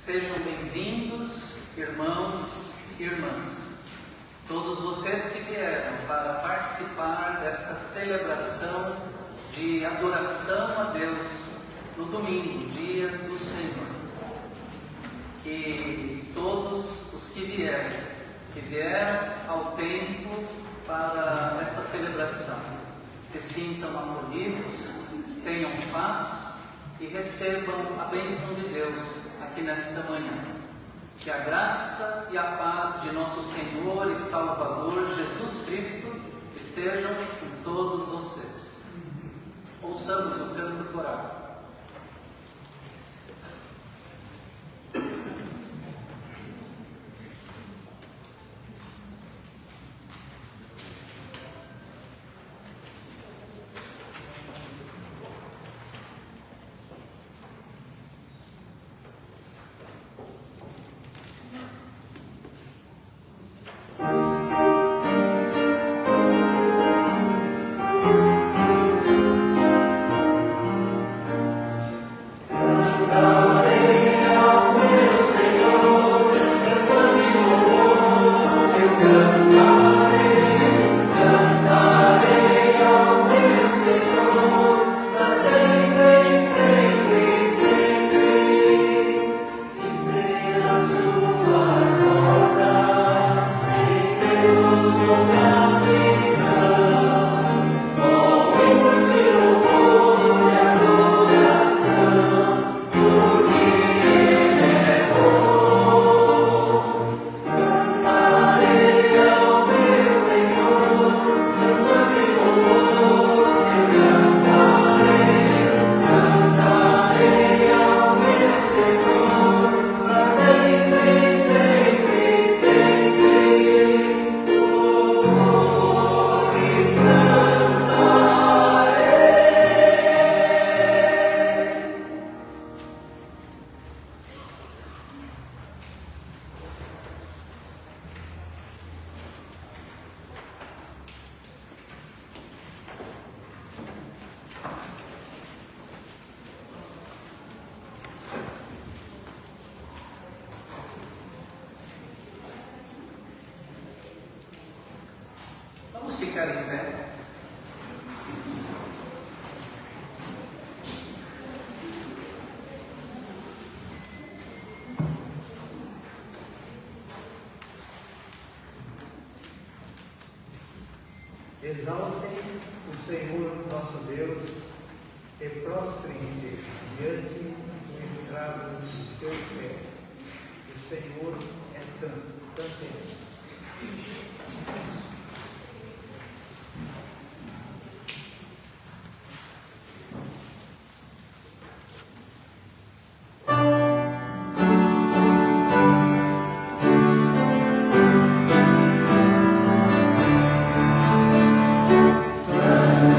Sejam bem-vindos, irmãos e irmãs. Todos vocês que vieram para participar desta celebração de adoração a Deus no domingo, dia do Senhor. Que todos os que vieram ao templo para esta celebração, se sintam acolhidos, tenham paz e recebam a bênção de Deus aqui nesta manhã. Que a graça e a paz de nosso Senhor e Salvador Jesus Cristo estejam com todos vocês. Ouçamos o canto coral. Vamos ficar em pé. Exaltem o Senhor nosso Deus e prostrem-se diante do estrado de seus pés. O Senhor é santo. Cantemos. Santo,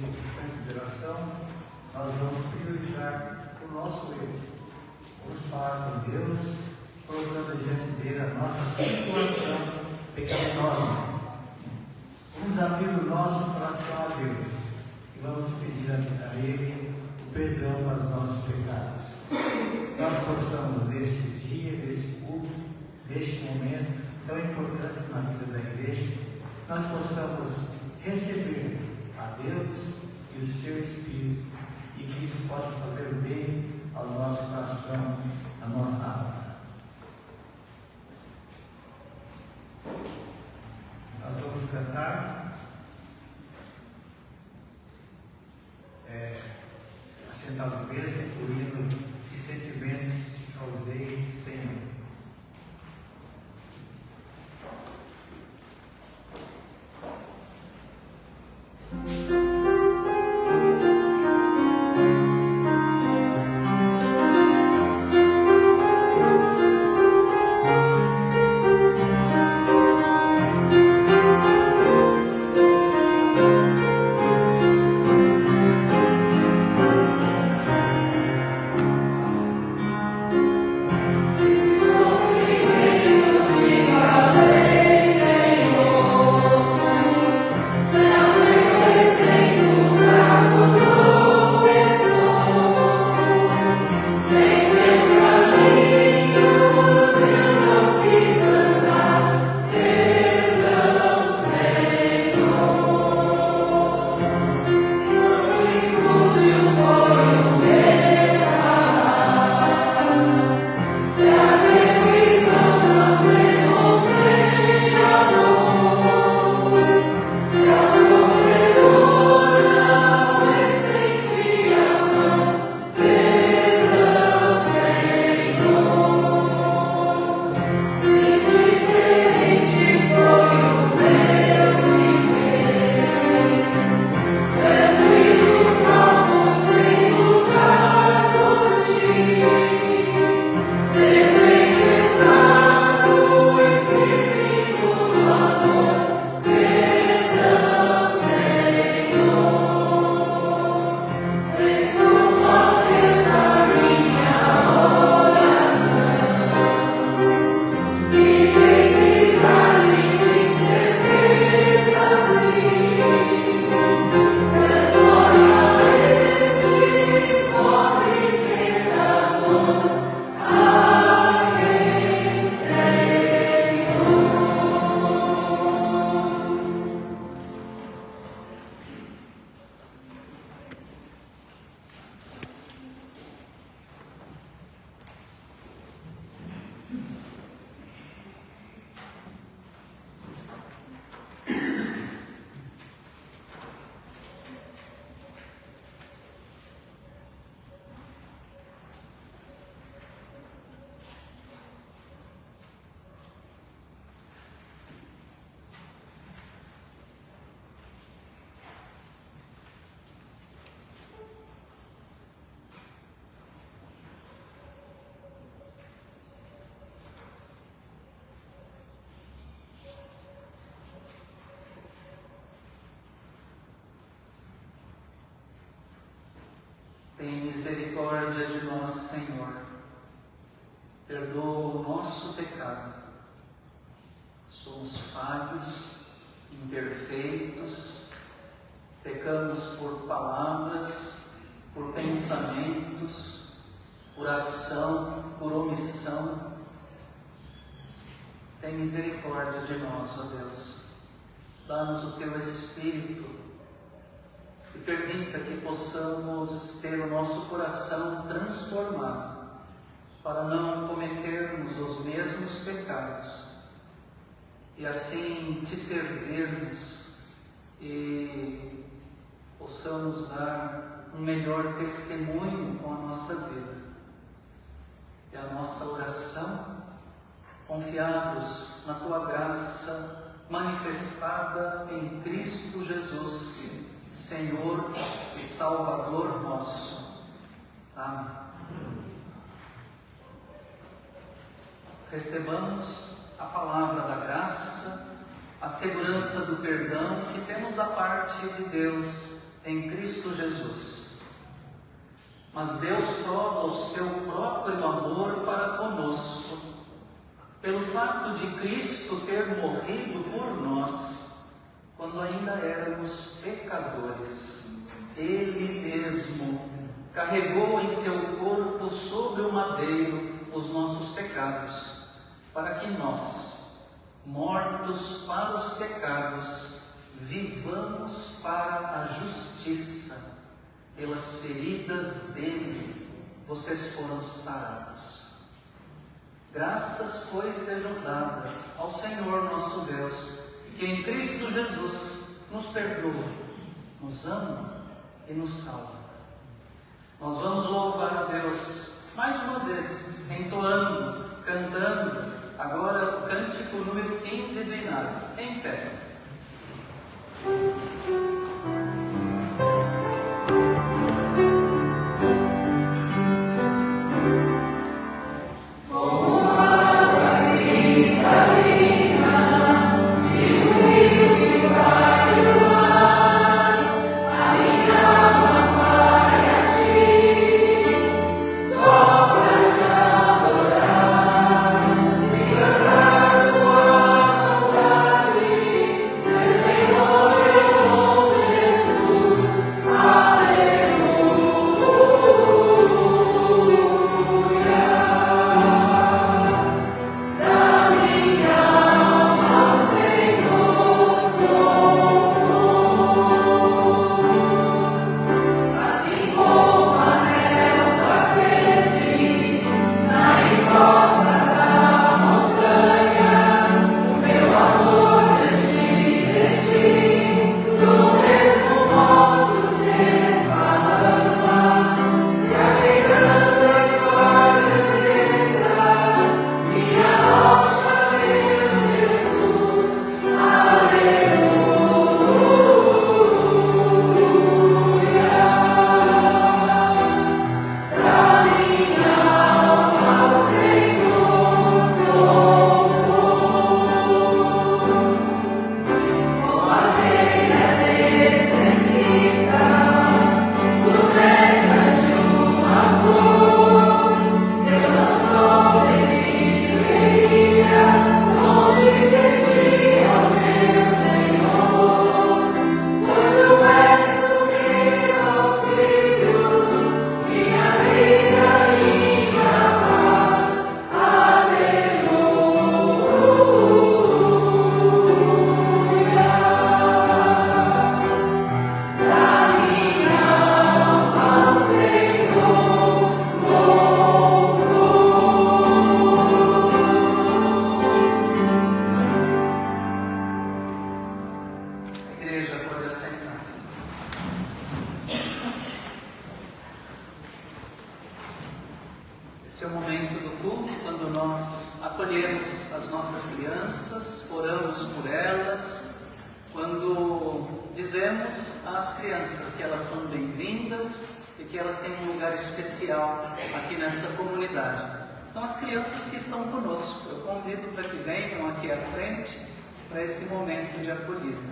instante de oração, nós vamos priorizar o nosso eu. Vamos falar com Deus, colocando diante dele a nossa situação pecaminosa. Vamos abrir o nosso coração a Deus e vamos pedir a Ele o perdão para os nossos pecados. Nós possamos, neste dia, neste culto, neste momento tão importante na vida da igreja, nós possamos receber a Deus e o seu Espírito, e que isso possa fazer bem ao nosso coração, à nossa alma. Nós vamos cantar assentados mesmo, o hino "Que sentimentos te causei, Senhor". Tem misericórdia de nós, Senhor. Perdoa o nosso pecado. Somos falhos, imperfeitos, pecamos por palavras, por pensamentos, por ação, por omissão. Tem misericórdia de nós, ó Deus. Dá-nos o Teu Espírito e permita que possamos ter o nosso coração transformado para não cometermos os mesmos pecados e assim Te servirmos e possamos dar um melhor testemunho com a nossa vida. É a nossa oração, confiados na Tua graça manifestada em Cristo Jesus, Senhor e Salvador nosso. Amém. Recebamos a palavra da graça, a segurança do perdão que temos da parte de Deus em Cristo Jesus. Mas Deus prova o seu próprio amor para conosco, pelo fato de Cristo ter morrido por nós, quando ainda éramos pecadores. Ele mesmo carregou em seu corpo sobre o madeiro os nossos pecados, para que nós, mortos para os pecados, vivamos para a justiça. Pelas feridas dele, vocês foram sarados. Graças, pois, sejam dadas ao Senhor nosso Deus, que em Cristo Jesus nos perdoa, nos ama e nos salva. Nós vamos louvar a Deus mais uma vez, entoando, cantando, agora o cântico número 15 do Inário, em pé. Esse é o momento do culto, quando nós acolhemos as nossas crianças, oramos por elas, quando dizemos às crianças que elas são bem-vindas e que elas têm um lugar especial aqui nessa comunidade. Então, as crianças que estão conosco, eu convido para que venham aqui à frente para esse momento de acolhida.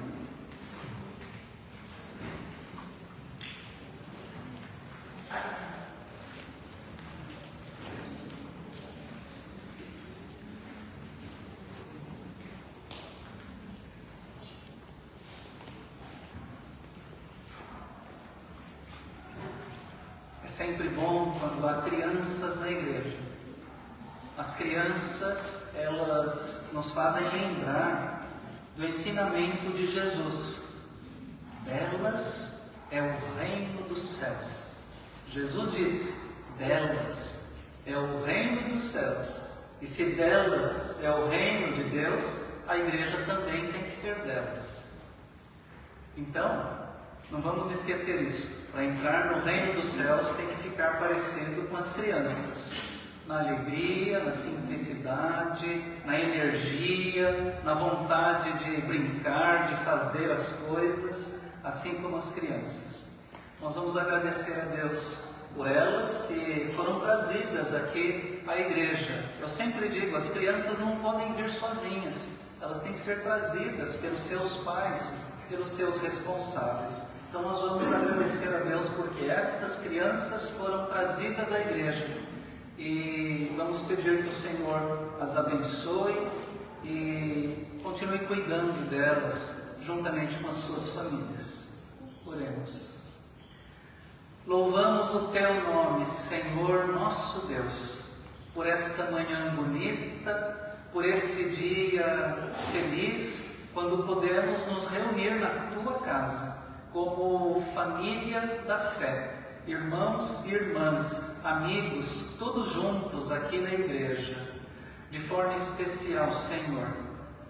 É sempre bom quando há crianças na igreja. As crianças, elas nos fazem lembrar do ensinamento de Jesus. Delas é o reino dos céus. Jesus disse, delas é o reino dos céus. E se delas é o reino de Deus, a igreja também tem que ser delas. Então, não vamos esquecer isso. Para entrar no reino dos céus tem que ficar parecido com as crianças. Na alegria, na simplicidade, na energia, na vontade de brincar, de fazer as coisas, assim como as crianças. Nós vamos agradecer a Deus por elas que foram trazidas aqui à igreja. Eu sempre digo, as crianças não podem vir sozinhas, elas têm que ser trazidas pelos seus pais, pelos seus responsáveis. Então nós vamos agradecer a Deus porque estas crianças foram trazidas à igreja e vamos pedir que o Senhor as abençoe e continue cuidando delas juntamente com as suas famílias. Oremos. Louvamos o Teu nome, Senhor nosso Deus, por esta manhã bonita, por esse dia feliz, quando podemos nos reunir na Tua casa, como família da fé, irmãos e irmãs, amigos, todos juntos aqui na igreja. De forma especial, Senhor,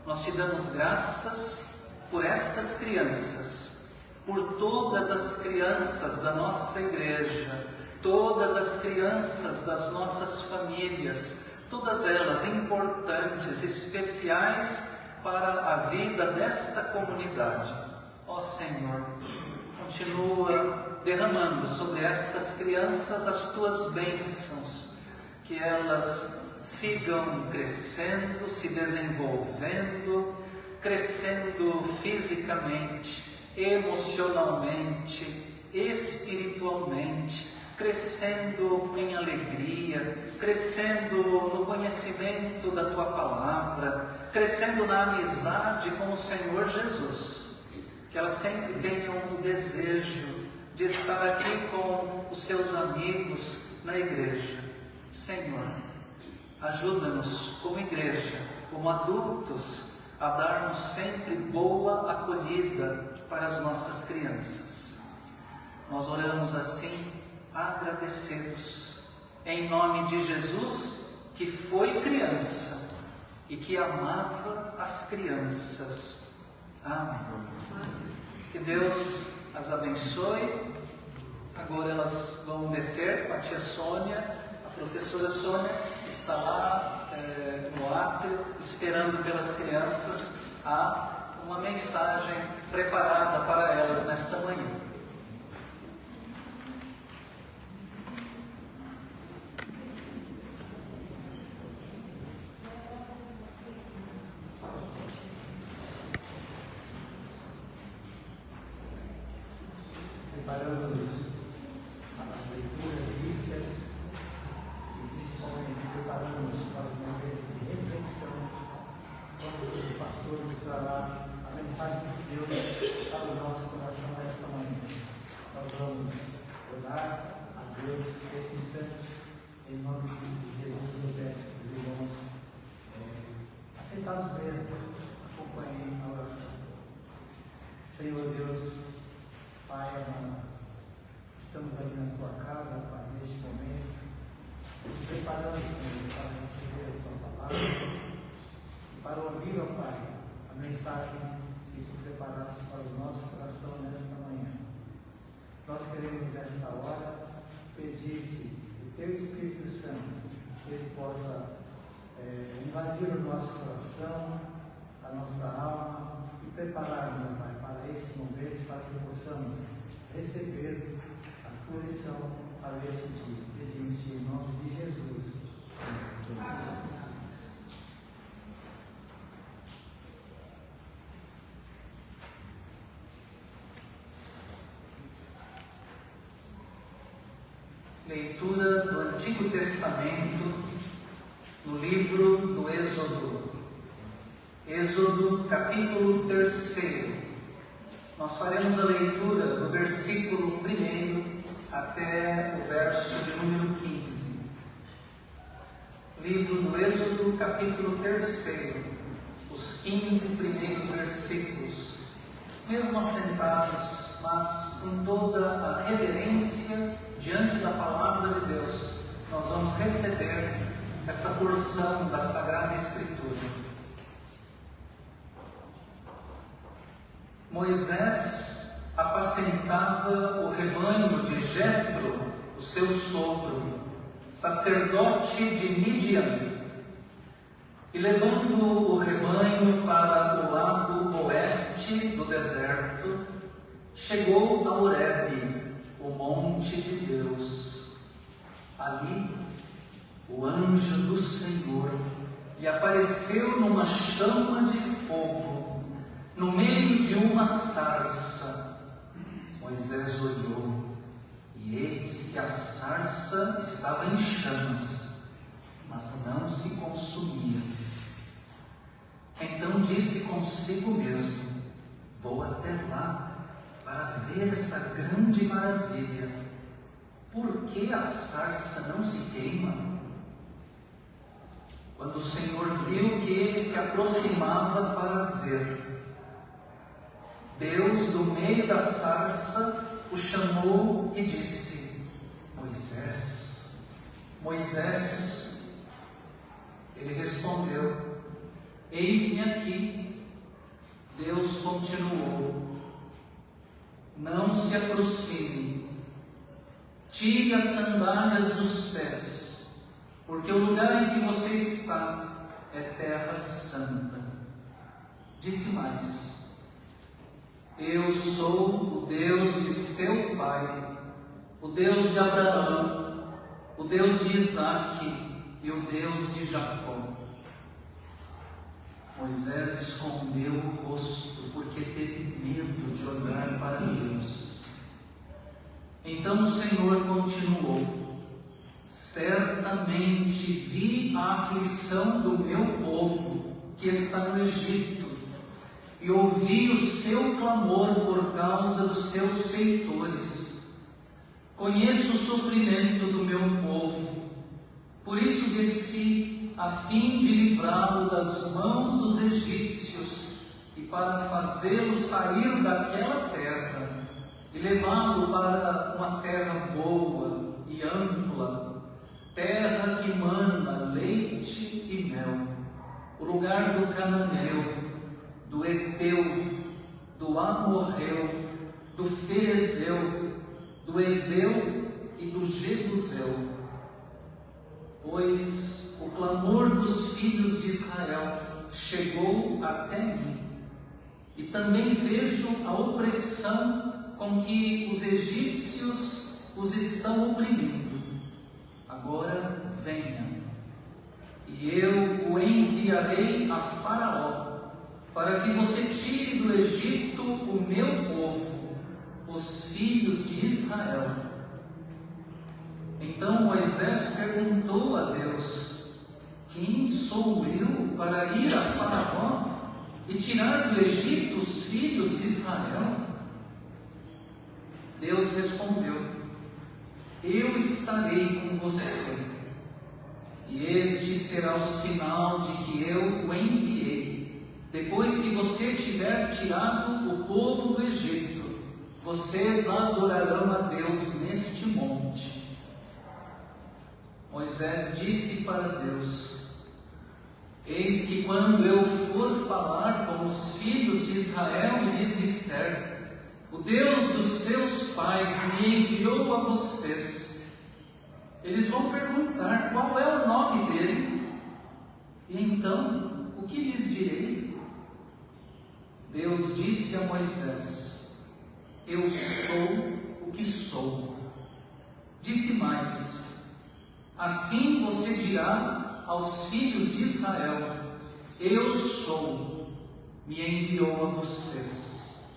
nós Te damos graças por estas crianças, por todas as crianças da nossa igreja, todas as crianças das nossas famílias, todas elas importantes, especiais para a vida desta comunidade. Ó Senhor, continua derramando sobre estas crianças as Tuas bênçãos, que elas sigam crescendo, se desenvolvendo, crescendo fisicamente, emocionalmente, espiritualmente, crescendo em alegria, crescendo no conhecimento da Tua palavra, crescendo na amizade com o Senhor Jesus. Que elas sempre tenham o desejo de estar aqui com os seus amigos na igreja. Senhor, ajuda-nos como igreja, como adultos, a darmos sempre boa acolhida para as nossas crianças. Nós oramos assim, agradecidos, em nome de Jesus, que foi criança e que amava as crianças. Amém. Que Deus as abençoe. Agora elas vão descer com a tia Sônia. A professora Sônia está lá no átrio, esperando pelas crianças. Há uma mensagem preparada para elas nesta manhã. Preparamos as leituras bíblicas e principalmente preparamos para os momentos de reflexão, quando o pastor nos trará a mensagem de Deus para o nosso coração nesta manhã. Nós vamos orar a Deus nesse instante, em nome de Jesus. Eu peço que os irmãos assentados mesmos acompanhem a oração. Senhor Deus, Pai amado, estamos aqui na Tua casa, Pai, neste momento, nos preparando, Senhor, para receber a Tua palavra e para ouvir, ó Pai, a mensagem que Tu preparaste para o nosso coração nesta manhã. Nós queremos, nesta hora, pedir-Te o Teu Espírito Santo, que Ele possa invadir o nosso coração, a nossa alma e preparar-nos, ó Pai, para esse momento, para que possamos receber a Tua lição para este dia. Pedimos-te em nome de Jesus. Amém. Leitura do Antigo Testamento, no livro do Êxodo. Êxodo, capítulo 3. Nós faremos a leitura do versículo 1 até o verso de número 15. Livro do Êxodo, capítulo 3, os 15 primeiros versículos. Mesmo assentados, mas com toda a reverência diante da palavra de Deus, nós vamos receber esta porção da Sagrada Escritura. Moisés apacentava o rebanho de Jetro, o seu sogro, sacerdote de Midian, e levando o rebanho para o lado oeste do deserto, chegou a Horebe, o monte de Deus. Ali, o anjo do Senhor lhe apareceu numa chama de fogo, no meio de uma sarça. Moisés olhou, e eis que a sarça estava em chamas, mas não se consumia. Então disse consigo mesmo: vou até lá para ver essa grande maravilha. Por que a sarça não se queima? Quando o Senhor viu que ele se aproximava para ver, Deus, do meio da sarça, o chamou e disse: Moisés, Moisés. Ele respondeu: eis-me aqui. Deus continuou: não se aproxime, tire as sandálias dos pés, porque o lugar em que você está é terra santa. Disse mais: eu sou o Deus de seu pai, o Deus de Abraão, o Deus de Isaque e o Deus de Jacó. Moisés escondeu o rosto porque teve medo de olhar para Deus. Então o Senhor continuou: certamente vi a aflição do meu povo que está no Egito, e ouvi o seu clamor por causa dos seus feitores. Conheço o sofrimento do meu povo, por isso desci a fim de livrá-lo das mãos dos egípcios e para fazê-lo sair daquela terra e levá-lo para uma terra boa e ampla, terra que mana leite e mel, o lugar do cananeu, do Eteu, do Amorreu, do Ferezeu, do Eveu e do Jebuseu. Pois o clamor dos filhos de Israel chegou até mim, e também vejo a opressão com que os egípcios os estão oprimindo. Agora venha, e eu o enviarei a Faraó, para que você tire do Egito o meu povo, os filhos de Israel. Então Moisés perguntou a Deus: quem sou eu para ir a Faraó e tirar do Egito os filhos de Israel? Deus respondeu: eu estarei com você, e este será o sinal de que eu o enviei. Depois que você tiver tirado o povo do Egito, vocês adorarão a Deus neste monte. Moisés disse para Deus: eis que quando eu for falar com os filhos de Israel e lhes disser: o Deus dos seus pais me enviou a vocês, eles vão perguntar qual é o nome dele, e então o que lhes direi? Deus disse a Moisés: eu sou o que sou. Disse mais: assim você dirá aos filhos de Israel: eu sou, me enviou a vocês.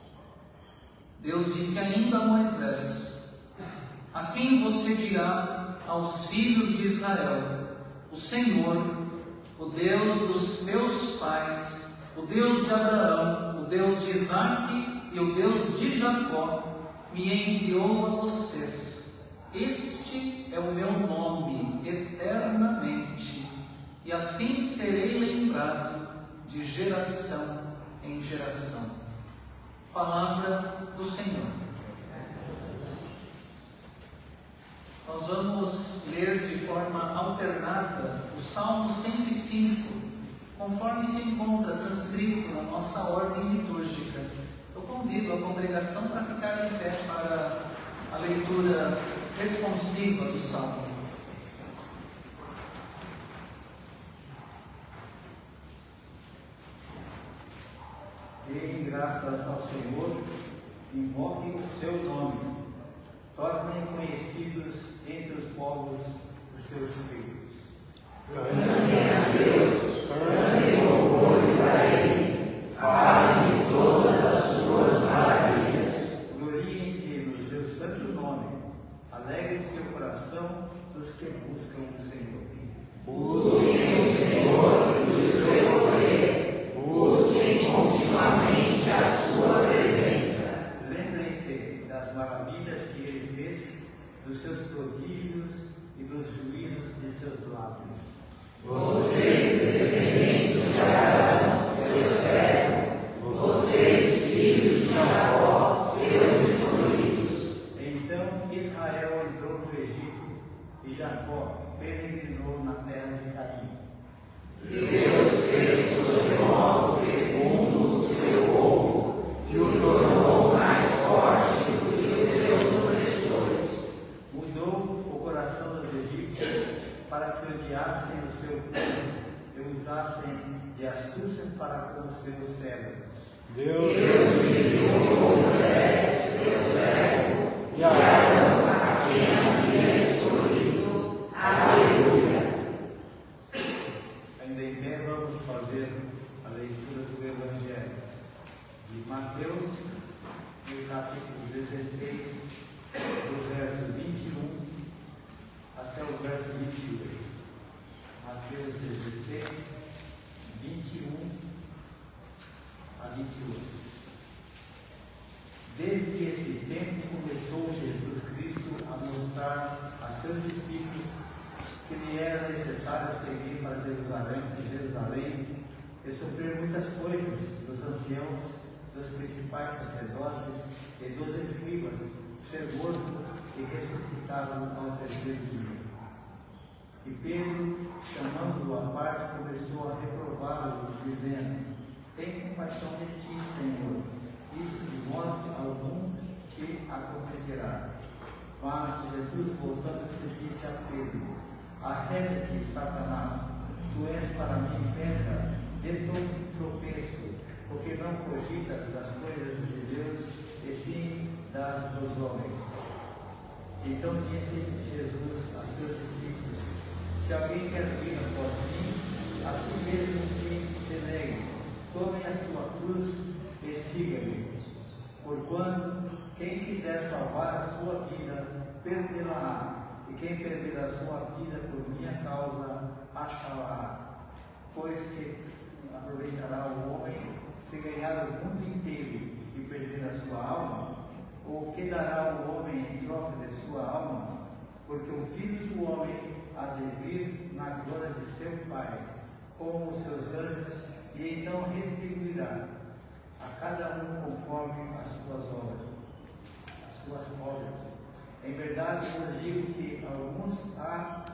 Deus disse ainda a Moisés: assim você dirá aos filhos de Israel: o Senhor, o Deus dos seus pais, o Deus de Abraão, o Deus de Isaque e o Deus de Jacó, me enviou a vocês. Este é o meu nome eternamente, e assim serei lembrado de geração em geração. Palavra do Senhor. Nós vamos ler de forma alternada o Salmo 105, conforme se encontra transcrito na nossa ordem litúrgica. Eu convido a congregação para ficar em pé para a leitura responsiva do Salmo. Deem graças ao Senhor, invoquem o seu nome, tornem conhecidos entre os povos os seus feitos. Clamem a Deus, cantem louvores a Ele, falem de todas as suas maravilhas. Gloriem-se usassem de astúcias para com os seus servos. Deus enviou Moisés, seu servo, e Arão, a quem havia escolhido. Aleluia. Ainda em pé, vamos fazer a leitura do Evangelho de Mateus, no capítulo 16, do verso 21 até o verso 28. Mateus 16, 21 a 28. Desde esse tempo começou Jesus Cristo a mostrar a seus discípulos que lhe era necessário seguir para Jerusalém e sofrer muitas coisas dos anciãos, dos principais sacerdotes e dos escribas, ser morto e ressuscitado ao terceiro dia. E Pedro, chamando-o à parte, começou a reprová-lo, dizendo: tem compaixão de ti, Senhor, isso de modo algum te acontecerá. Mas Jesus, voltando-se, disse a Pedro: arreda-te, Satanás, tu és para mim pedra de tropeço, porque não cogitas das coisas de Deus, e sim das dos homens. Então disse Jesus a seus discípulos: se alguém quer vir após mim, a si mesmo se negue, tome a sua cruz e siga-me. Porquanto quem quiser salvar a sua vida, perdê-la-á, e quem perder a sua vida por minha causa, achá-la-á. Pois que aproveitará o homem se ganhar o mundo inteiro e perder a sua alma? Ou que dará o homem em troca de sua alma? Porque o Filho do Homem há de vir na glória de seu Pai, com os seus anjos, e então retribuirá a cada um conforme as suas obras. Em verdade vos digo que alguns há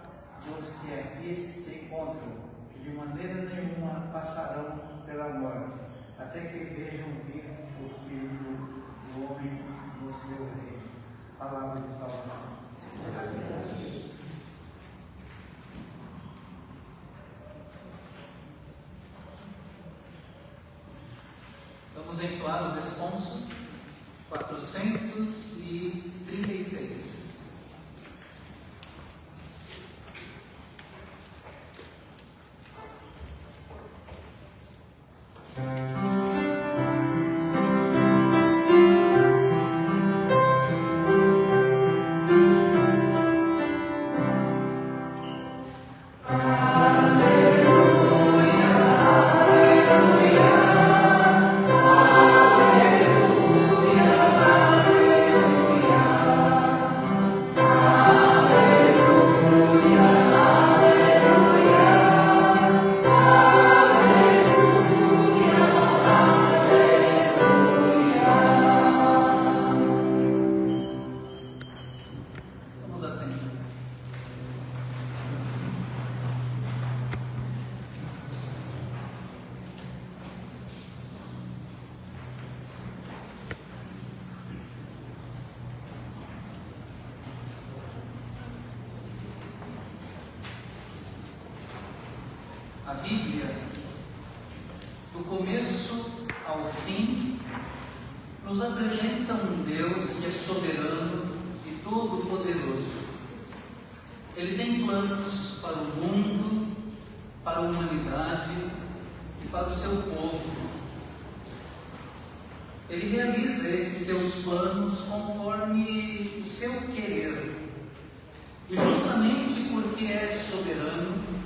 dos que aqui se encontram, que de maneira nenhuma passarão pela morte, até que vejam vir o Filho do Homem no seu reino. Palavra de salvação. Vamos entoar o responso 436. A Bíblia, do começo ao fim, nos apresenta um Deus que é soberano e todo-poderoso. Ele tem planos para o mundo, para a humanidade e para o seu povo. Ele realiza esses seus planos conforme o seu querer. E justamente porque é soberano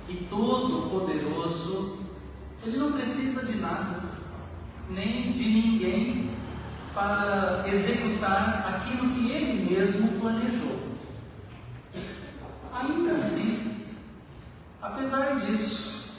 e todo-poderoso, ele não precisa de nada, nem de ninguém, para executar aquilo que ele mesmo planejou. Ainda assim, apesar disso,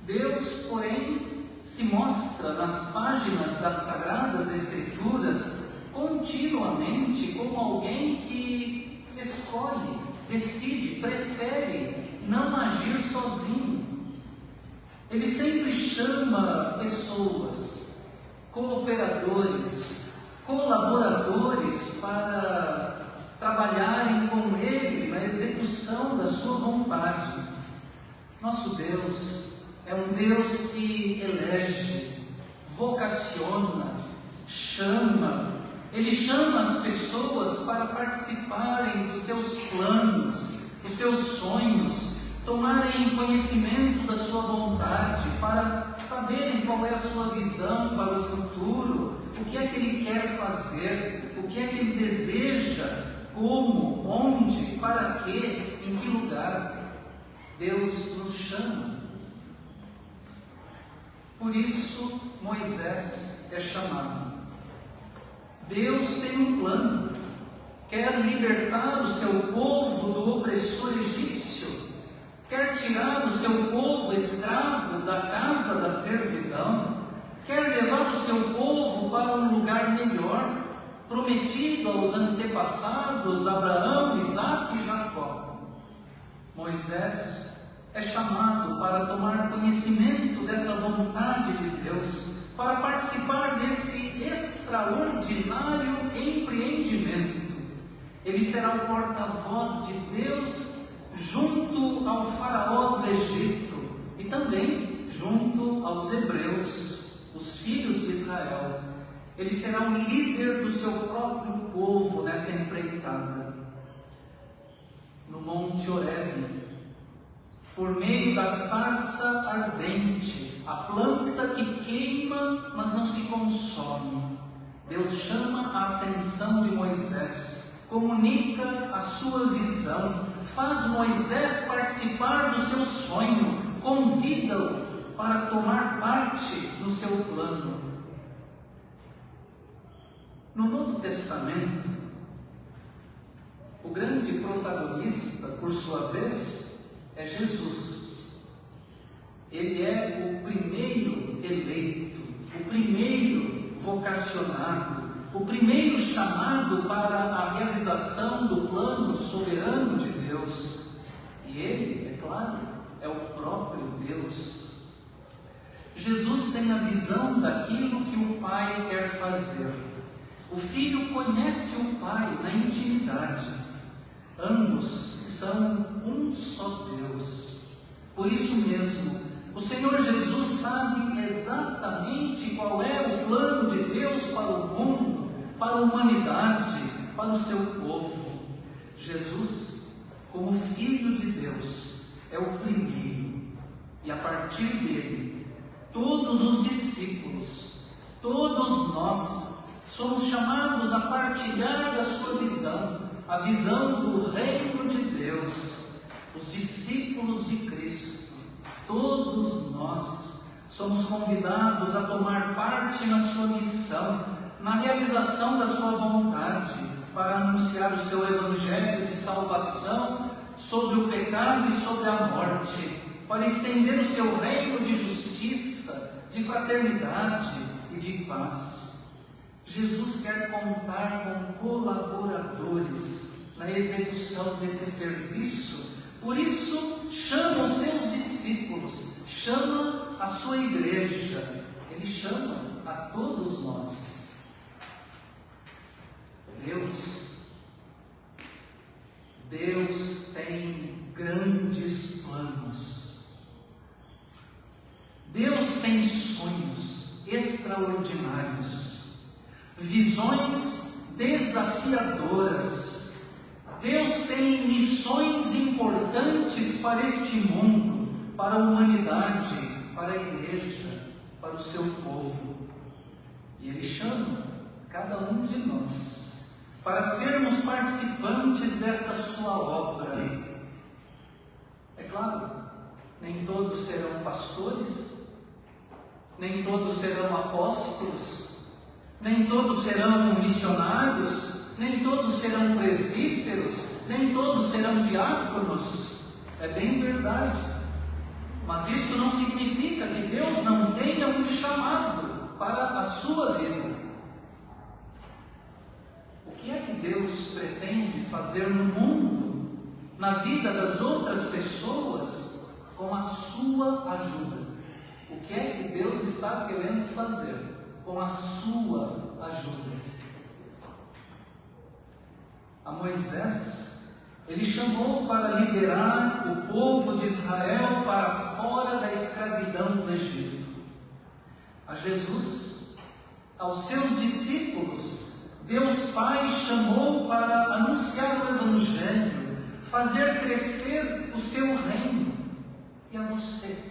Deus, porém, se mostra nas páginas das Sagradas Escrituras continuamente como alguém que escolhe, decide, prefere não agir sozinho. Ele sempre chama pessoas, cooperadores, colaboradores para trabalharem com Ele na execução da sua vontade. Nosso Deus é Deus que elege, vocaciona, chama. Ele chama as pessoas para participarem dos seus planos, dos seus sonhos, tomarem conhecimento da sua vontade, para saberem qual é a sua visão para o futuro, o que é que Ele quer fazer, o que é que Ele deseja, como, onde, para quê, em que lugar. Deus nos chama. Por isso Moisés é chamado. Deus tem um plano, quer libertar o seu povo do opressor egípcio, quer tirar o seu povo escravo da casa da servidão, quer levar o seu povo para um lugar melhor, prometido aos antepassados Abraão, Isaque e Jacó. Moisés é chamado para tomar conhecimento dessa vontade de Deus, para participar desse extraordinário empreendimento. Ele será o porta-voz de Deus junto ao faraó do Egito e também junto aos hebreus, os filhos de Israel. Ele será o líder do seu próprio povo nessa empreitada. No Monte Horebe, por meio da sarça ardente, a planta que queima, mas não se consome, Deus chama a atenção de Moisés, comunica a sua visão, faz Moisés participar do seu sonho, convida-o para tomar parte do seu plano. No Novo Testamento, o grande protagonista, por sua vez, é Jesus. Ele é o primeiro eleito, o primeiro vocacionado, o primeiro chamado para a realização do plano soberano de Deus. E ele, é claro, é o próprio Deus. Jesus tem a visão daquilo que o Pai quer fazer. O Filho conhece o Pai na intimidade. Ambos são um só Deus. Por isso mesmo, o Senhor Jesus sabe exatamente qual é o plano de Deus para o mundo, para a humanidade, para o seu povo. Jesus, como Filho de Deus, é o primeiro, e a partir dele, todos os discípulos, todos nós, somos chamados a partilhar da sua visão, a visão do reino de Deus. Os discípulos de Cristo, todos nós, somos convidados a tomar parte na sua missão, na realização da sua vontade, para anunciar o seu evangelho de salvação sobre o pecado e sobre a morte, para estender o seu reino de justiça, de fraternidade e de paz. Jesus quer contar com colaboradores na execução desse serviço. Por isso, chama os seus discípulos, chama a sua igreja, Ele chama a todos nós. Deus tem grandes planos. Deus tem sonhos extraordinários, visões desafiadoras. Deus tem missões importantes para este mundo, para a humanidade, para a igreja, para o seu povo. E Ele chama cada um de nós para sermos participantes dessa sua obra. É claro, nem todos serão pastores, nem todos serão apóstolos, nem todos serão missionários, nem todos serão presbíteros, nem todos serão diáconos. É bem verdade. Mas isso não significa que Deus não tenha um chamado para a sua vida. O que é que Deus pretende fazer no mundo, na vida das outras pessoas, com a sua ajuda? O que é que Deus está querendo fazer com a sua ajuda? A Moisés, Ele chamou para liderar o povo de Israel para fora da escravidão do Egito. A Jesus, aos seus discípulos, Deus Pai chamou para anunciar o Evangelho, fazer crescer o seu reino. E a você?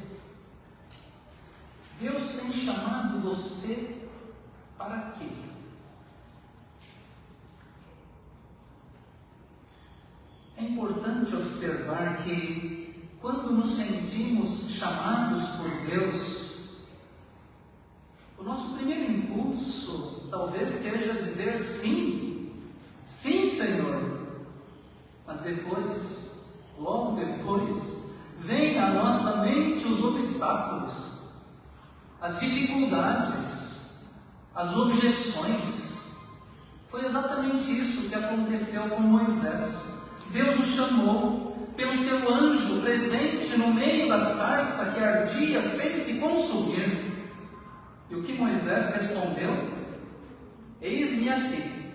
Deus tem chamado você para quê? É importante observar que, quando nos sentimos chamados por Deus, o nosso primeiro impulso talvez seja dizer sim, sim, Senhor. Mas depois, logo depois, vem à nossa mente os obstáculos, as dificuldades, as objeções. Foi exatamente isso que aconteceu com Moisés. Deus o chamou pelo seu anjo presente no meio da sarça que ardia sem se consumir. E o que Moisés respondeu? Eis-me aqui.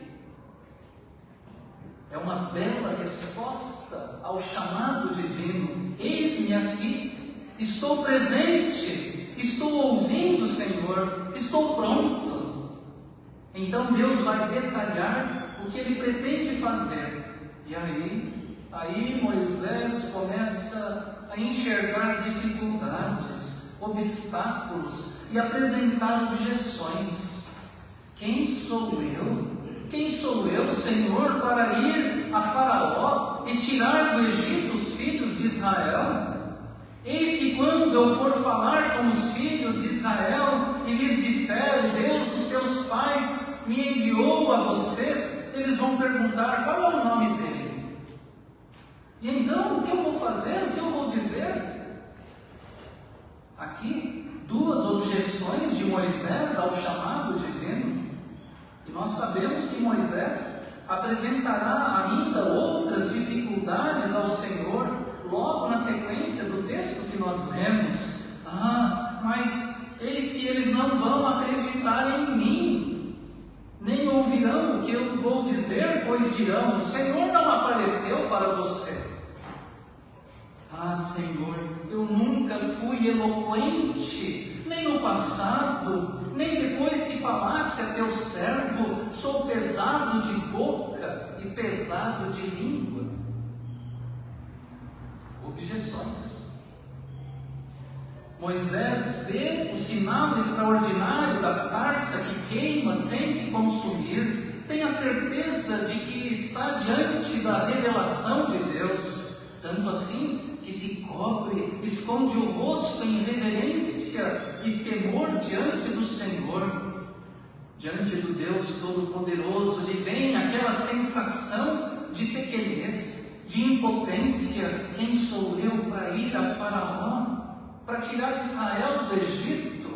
É uma bela resposta ao chamado divino. Eis-me aqui, estou presente, estou ouvindo, Senhor, estou pronto. Então Deus vai detalhar o que Ele pretende fazer. E aí Moisés começa a enxergar dificuldades, obstáculos e apresentar objeções. Quem sou eu? Quem sou eu, Senhor, para ir a Faraó e tirar do Egito os filhos de Israel? Eis que quando eu for falar com os filhos de Israel e lhes disser, o Deus dos seus pais me enviou a vocês, eles vão perguntar, qual é o nome dele? E então, o que eu vou fazer? O que eu vou dizer? Aqui, duas objeções de Moisés ao chamado divino. E nós sabemos que Moisés apresentará ainda outras dificuldades ao Senhor, logo na sequência do texto que nós lemos. Mas eis que eles não vão acreditar em mim, nem ouvirão o que eu vou dizer, pois dirão, o Senhor não apareceu para você. Senhor, eu nunca fui eloquente, nem no passado, nem depois que falaste a teu servo, sou pesado de boca e pesado de língua. Objeções. Moisés vê o sinal extraordinário da sarça que queima sem se consumir, tem a certeza de que está diante da revelação de Deus, tanto assim que se cobre, esconde o rosto em reverência e temor diante do Senhor. Diante do Deus Todo-Poderoso, lhe vem aquela sensação de pequenez, de impotência. Quem sou eu para ir a Faraó? Para tirar Israel do Egito?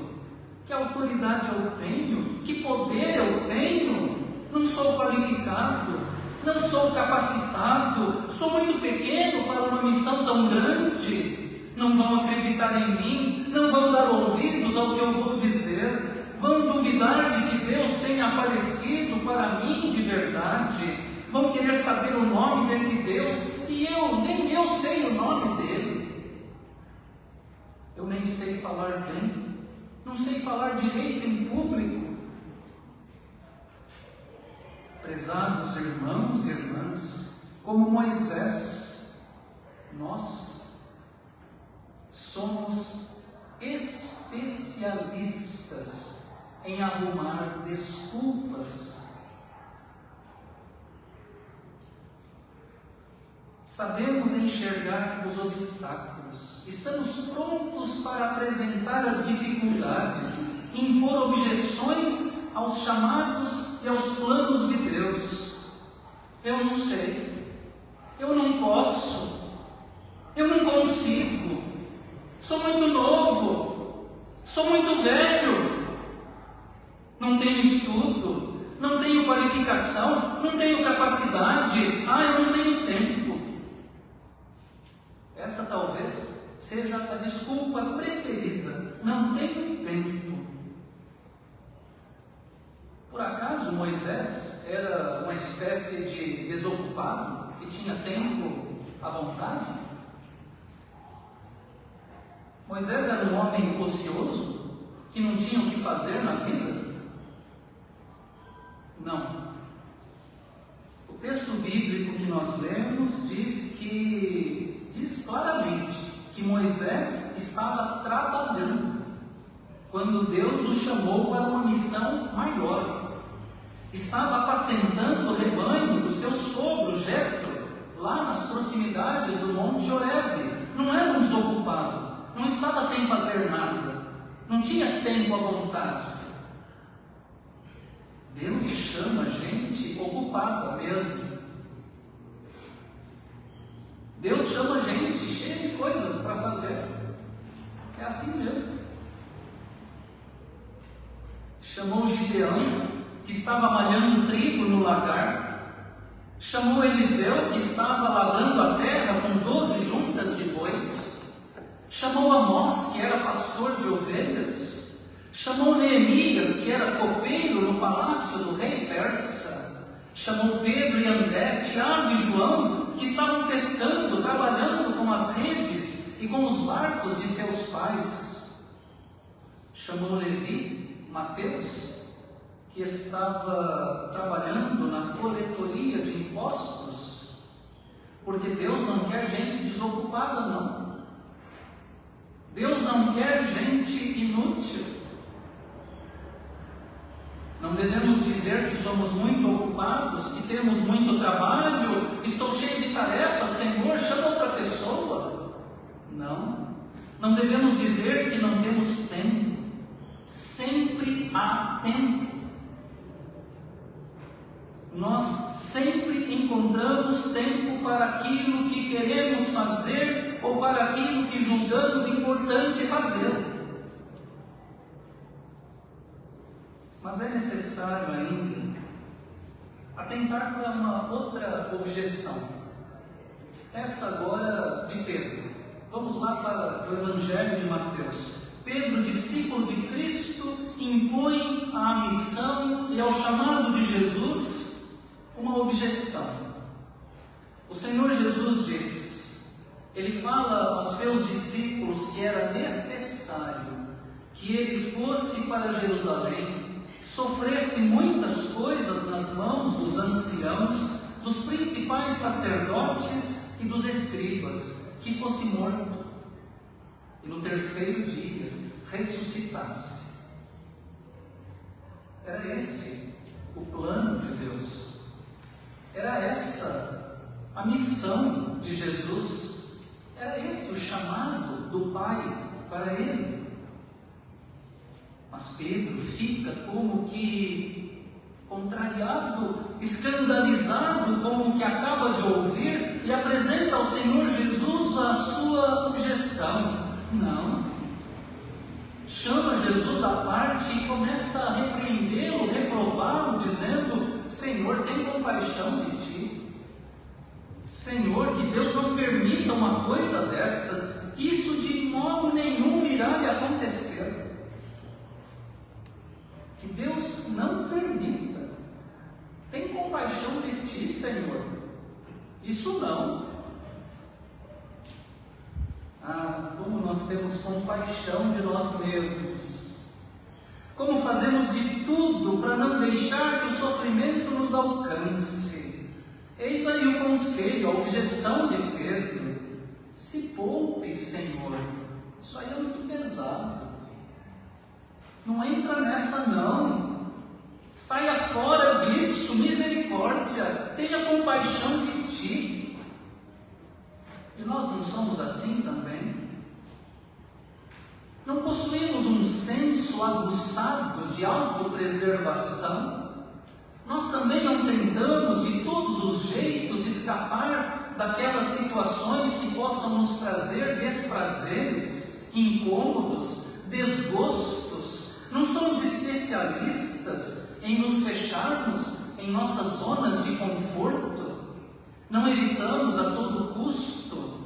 Que autoridade eu tenho? Que poder eu tenho? Não sou qualificado, não sou capacitado, sou muito pequeno para uma missão tão grande. Não vão acreditar em mim, não vão dar ouvidos ao que eu vou dizer, vão duvidar de que Deus tenha aparecido para mim de verdade, vão querer saber o nome desse Deus, e nem eu sei o nome dele. Eu nem sei falar bem, não sei falar direito em público. Prezados irmãos e irmãs, como Moisés, nós somos especialistas em arrumar desculpas. Sabemos enxergar os obstáculos, estamos prontos para apresentar as dificuldades, impor objeções aos chamados e aos planos de Deus. Eu não sei, eu não posso, eu não consigo, sou muito novo, sou muito velho, não tenho estudo, não tenho qualificação, não tenho capacidade, eu não tenho tempo. Essa talvez seja a desculpa preferida, não tenho tempo. Por acaso Moisés era uma espécie de desocupado que tinha tempo à vontade? Moisés era um homem ocioso, que não tinha o que fazer na vida? Não. O texto bíblico que nós lemos diz claramente que Moisés estava trabalhando quando Deus o chamou para uma missão maior. Estava apacentando o rebanho do seu sogro Jetro, lá nas proximidades do Monte Horebe. Não era um desocupado, não estava sem fazer nada, não tinha tempo à vontade. Deus chama gente ocupada mesmo. Deus chama gente cheia de coisas para fazer. É assim mesmo. Chamou Gideão, que estava malhando trigo no lagar. Chamou Eliseu, que estava lavrando a terra com 12 juntas de bois. Chamou Amós, que era pastor de ovelhas. Chamou Neemias, que era copeiro no palácio do rei persa. Chamou Pedro e André, Tiago e João, que estavam pescando, trabalhando com as redes e com os barcos de seus pais. Chamou Levi, Mateus, que estava trabalhando na coletoria de impostos, porque Deus não quer gente desocupada, não. Deus não quer gente inútil. Não devemos dizer que somos muito ocupados, que temos muito trabalho, estou cheio de tarefas, Senhor, chama outra pessoa. Não. Não devemos dizer que não temos tempo. Sempre há tempo. Nós sempre encontramos tempo para aquilo que queremos fazer ou para aquilo que julgamos importante fazer. Mas é necessário ainda atentar para uma outra objeção. Esta agora de Pedro. Vamos lá para o Evangelho de Mateus. Pedro, discípulo de Cristo, impõe à missão e ao chamado de Jesus uma objeção. O Senhor Jesus diz, ele fala aos seus discípulos que era necessário que ele fosse para Jerusalém, que sofresse muitas coisas nas mãos dos anciãos, dos principais sacerdotes e dos escribas, que fosse morto e no terceiro dia ressuscitasse. Era esse o plano de Deus, era essa a missão de Jesus, era esse o chamado do Pai para ele. Mas Pedro fica como que contrariado, escandalizado com o que acaba de ouvir e apresenta ao Senhor Jesus a sua objeção. Não. Chama Jesus à parte e começa a repreendê-lo, reprová-lo, dizendo: Senhor, tem compaixão de ti. Senhor, que Deus não permita uma coisa dessas. Isso de modo nenhum irá lhe acontecer. Que Deus não permita. Tem compaixão de ti, Senhor. Isso não. Como nós temos compaixão de nós mesmos. Como fazemos de tudo para não deixar que o sofrimento nos alcance. Eis aí o conselho, a objeção de Pedro. Se poupe, Senhor. Isso aí é muito pesado. Não entra nessa não. Saia fora disso, misericórdia. Tenha compaixão de ti. E nós não somos assim também? Não possuímos um senso aguçado de autopreservação? Nós também não tentamos de todos os jeitos escapar daquelas situações que possam nos trazer desprazeres, incômodos, desgostos? Não somos especialistas em nos fecharmos em nossas zonas de conforto? Não evitamos a todo custo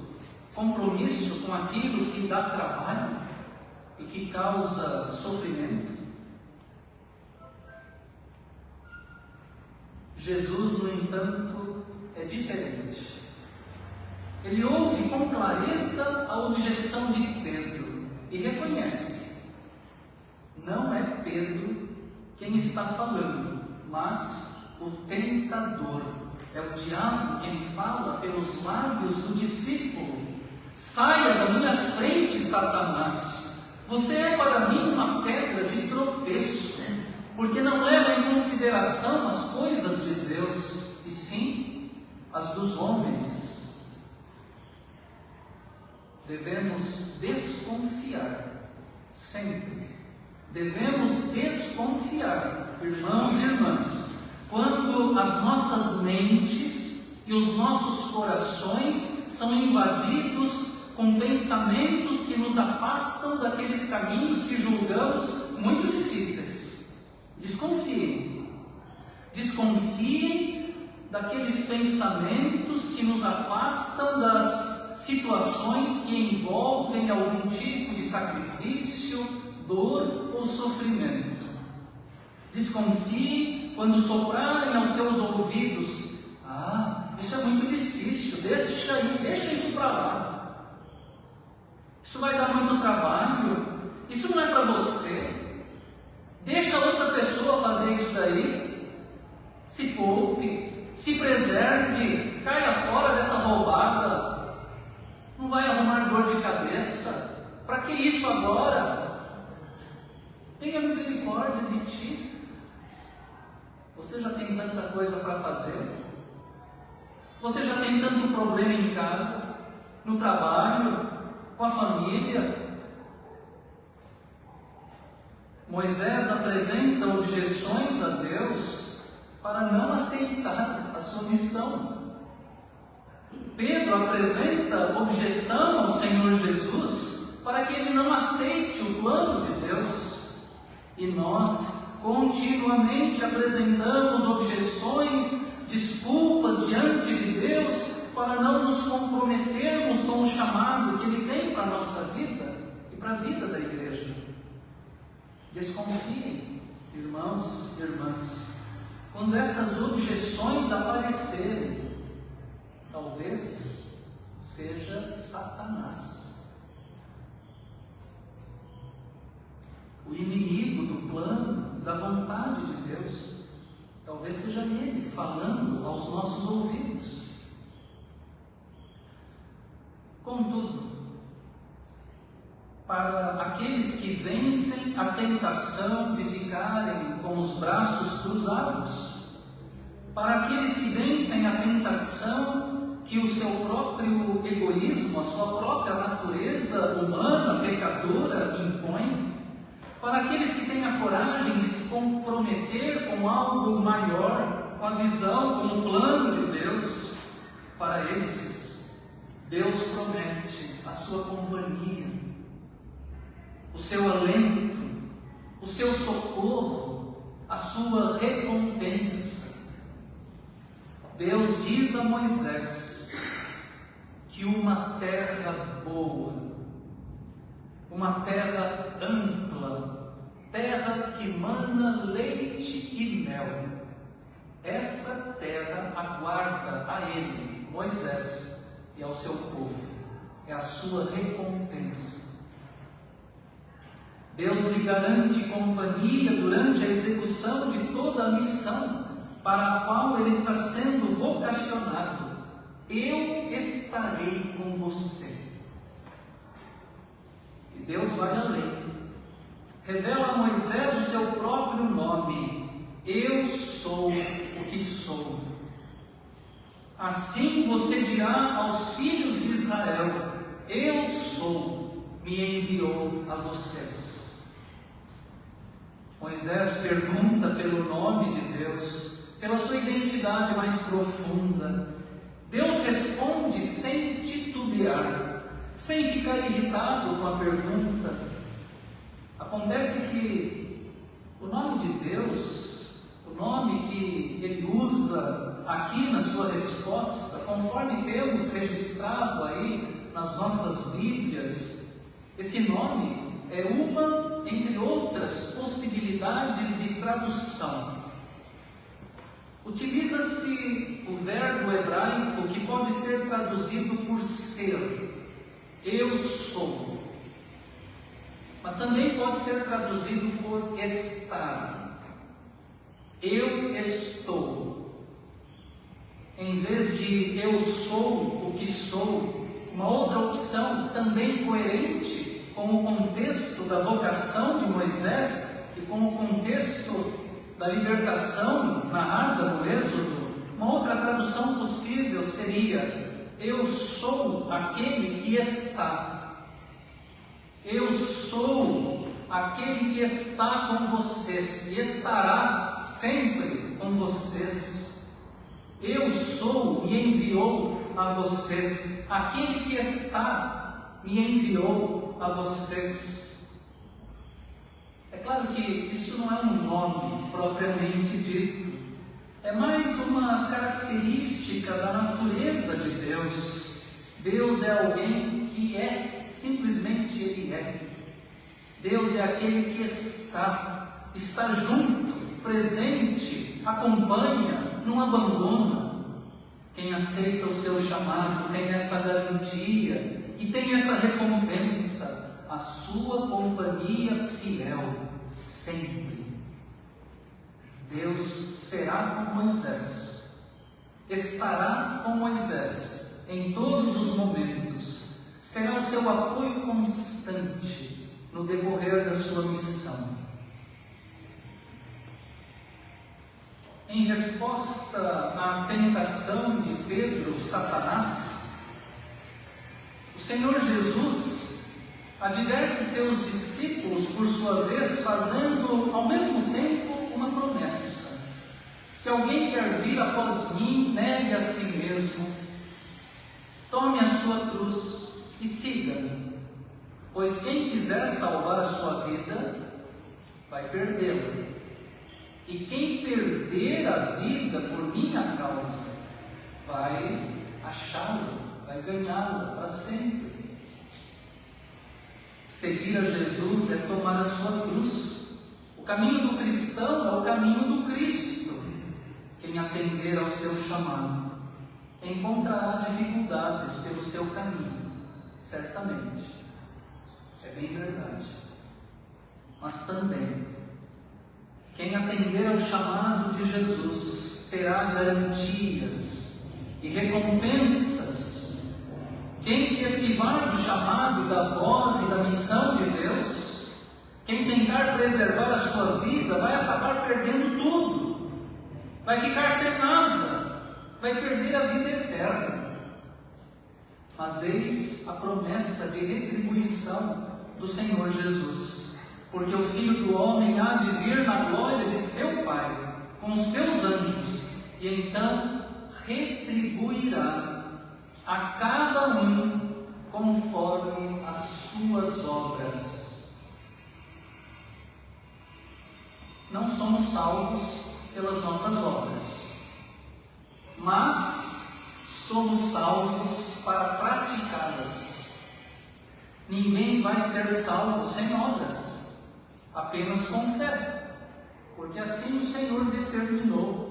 compromisso com aquilo que dá trabalho e que causa sofrimento? Jesus, no entanto, é diferente. Ele ouve com clareza a objeção de Pedro e reconhece: não é Pedro quem está falando, mas o tentador. É o diabo quem fala pelos lábios do discípulo. Saia da minha frente, Satanás. Você é para mim uma pedra de tropeço, porque não leva em consideração as coisas de Deus, e sim as dos homens. Devemos desconfiar, sempre. Devemos desconfiar, irmãos e irmãs, quando as nossas mentes e os nossos corações são invadidos com pensamentos que nos afastam daqueles caminhos que julgamos muito difíceis. Desconfiem. Desconfiem daqueles pensamentos que nos afastam das situações que envolvem algum tipo de sacrifício, dor ou sofrimento. Desconfie quando soprarem aos seus ouvidos: isso é muito difícil, deixa isso para lá. Isso vai dar muito trabalho, isso não é para você. Deixa outra pessoa fazer isso daí. Se poupe, se preserve, caia fora dessa roubada. Não vai arrumar dor de cabeça. Para que isso agora? Tenha misericórdia de ti. Você já tem tanta coisa para fazer. Você já tem tanto problema em casa, no trabalho, com a família. Moisés apresenta objeções a Deus para não aceitar a sua missão. Pedro apresenta objeção ao Senhor Jesus para que ele não aceite o plano de Deus. E nós continuamente apresentamos objeções, desculpas diante de Deus para não nos comprometermos com o chamado que Ele tem para a nossa vida e para a vida da igreja. Desconfiem, irmãos e irmãs, quando essas objeções aparecerem, talvez seja Satanás, o inimigo do plano e da vontade de Deus. Talvez seja ele falando aos nossos ouvidos. Contudo, para aqueles que vencem a tentação de ficarem com os braços cruzados, para aqueles que vencem a tentação que o seu próprio egoísmo, a sua própria natureza humana, pecadora, impõe, para aqueles que têm a coragem de se comprometer com algo maior, com a visão, com o plano de Deus, para esses, Deus promete a sua companhia, o seu alento, o seu socorro, a sua recompensa. Deus diz a Moisés que uma terra boa, uma terra ampla, terra que mana leite e mel, essa terra aguarda a ele, Moisés, e ao seu povo. É a sua recompensa. Deus lhe garante companhia durante a execução de toda a missão para a qual ele está sendo vocacionado. Eu estarei com você. E Deus vai além. Revela a Moisés o seu próprio nome. Eu sou o que sou. Assim você dirá aos filhos de Israel: eu sou, me enviou a vocês. Moisés pergunta pelo nome de Deus, pela sua identidade mais profunda. Deus responde sem titubear, sem ficar irritado com a pergunta. Acontece que o nome de Deus, o nome que ele usa aqui na sua resposta, conforme temos registrado aí nas nossas Bíblias, esse nome é uma entre outras possibilidades de tradução. utiliza-se o verbo hebraico que pode ser traduzido por ser, eu sou, mas também pode ser traduzido por estar, eu estou. Em vez de eu sou o que sou, uma outra opção também coerente com o contexto da vocação de Moisés e com o contexto da libertação narrada no Êxodo, uma outra tradução possível seria: eu sou aquele que está. Eu sou aquele que está com vocês e estará sempre com vocês. Eu sou me enviou a vocês. Aquele que está me enviou a vocês. É claro que isso não é um nome propriamente dito. É mais uma característica da natureza de Deus. Deus é alguém que é, simplesmente Ele é. Deus é aquele que está junto, presente, acompanha, não abandona. Quem aceita o seu chamado tem essa garantia e tem essa recompensa, a sua companhia fiel, sempre. Deus será com Moisés, estará com Moisés em todos os momentos, será o seu apoio constante no decorrer da sua missão. Em resposta à tentação de Pedro, Satanás, o Senhor Jesus adverte seus discípulos, por sua vez, fazendo ao mesmo tempo uma promessa: se alguém quer vir após mim, negue a si mesmo, tome a sua cruz e siga-me, pois quem quiser salvar a sua vida, vai perdê-la. E quem perder a vida por minha causa, vai achá-la, vai ganhá-la para sempre. Seguir a Jesus é tomar a sua cruz. O caminho do cristão é o caminho do Cristo. Quem atender ao seu chamado encontrará dificuldades pelo seu caminho, certamente. É bem verdade. Mas também, quem atender ao chamado de Jesus terá garantias e recompensas. Quem se esquivar do chamado, da voz e da missão de Deus, quem tentar preservar a sua vida, vai acabar perdendo tudo, vai ficar sem nada, vai perder a vida eterna. Mas eis a promessa de retribuição do Senhor Jesus. Porque o Filho do Homem há de vir na glória de seu Pai, com os seus anjos, e então retribuirá a cada um conforme as suas obras. Não somos salvos pelas nossas obras, mas somos salvos para praticá-las. Ninguém vai ser salvo sem obras, apenas com fé, porque assim o Senhor determinou.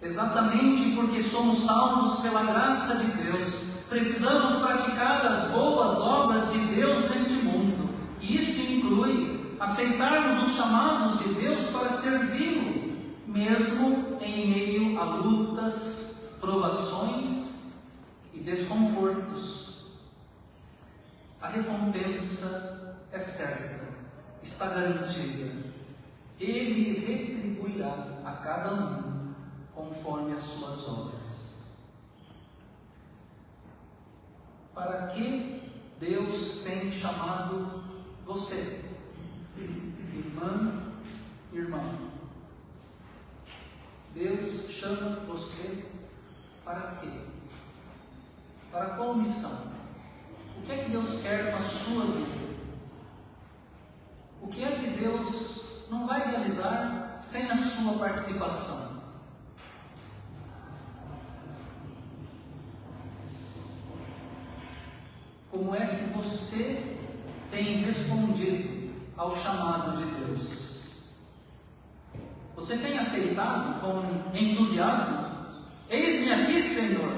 Exatamente porque somos salvos pela graça de Deus, precisamos praticar as boas obras de Deus neste mundo, e isto inclui aceitarmos os chamados de Deus para servi-lo, mesmo em meio a lutas, provações e desconfortos. A recompensa é certa, está garantida. Ele retribuirá a cada um conforme as suas obras. Para que Deus tem chamado você, irmã, irmão? Deus chama você para quê? Para qual missão? O que é que Deus quer com a sua vida? O que é que Deus não vai realizar sem a sua participação? Como é que você tem respondido ao chamado de Deus? Você tem aceitado com entusiasmo? Eis-me aqui, Senhor,